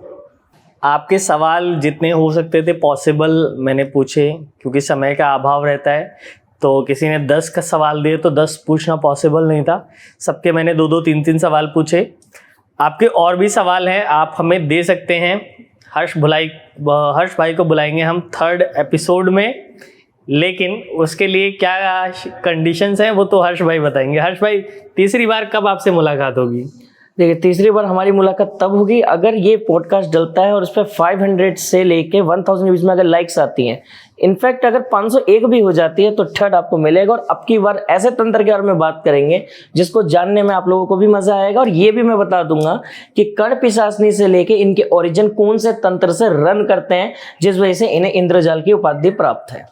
आपके सवाल जितने हो सकते थे पॉसिबल मैंने पूछे, क्योंकि समय का अभाव रहता है, तो किसी ने 10 का सवाल दिए तो 10 पूछना पॉसिबल नहीं था, सबके मैंने 2-2, 3-3 सवाल पूछे। आपके और भी सवाल हैं, आप हमें दे सकते हैं। हर्ष भाई को बुलाएंगे हम 3rd एपिसोड में, लेकिन उसके लिए क्या कंडीशंस हैं वो तो हर्ष भाई बताएंगे। हर्ष भाई, तीसरी बार कब आपसे मुलाकात होगी? देखिए, तीसरी बार हमारी मुलाकात तब होगी अगर ये पॉडकास्ट डलता है और उस पर 500 से लेके 1000 के बीच में अगर लाइक्स आती हैं। इनफैक्ट अगर 501 भी हो जाती है तो थर्ड आपको मिलेगा। और अब की बार ऐसे तंत्र के बारे में बात करेंगे जिसको जानने में आप लोगों को भी मजा आएगा। और ये भी मैं बता दूंगा कि कण पिशाचनी से लेके इनके ओरिजिन कौन से तंत्र से रन करते हैं, जिस वजह से इन्हें इंद्रजाल की उपाधि प्राप्त है।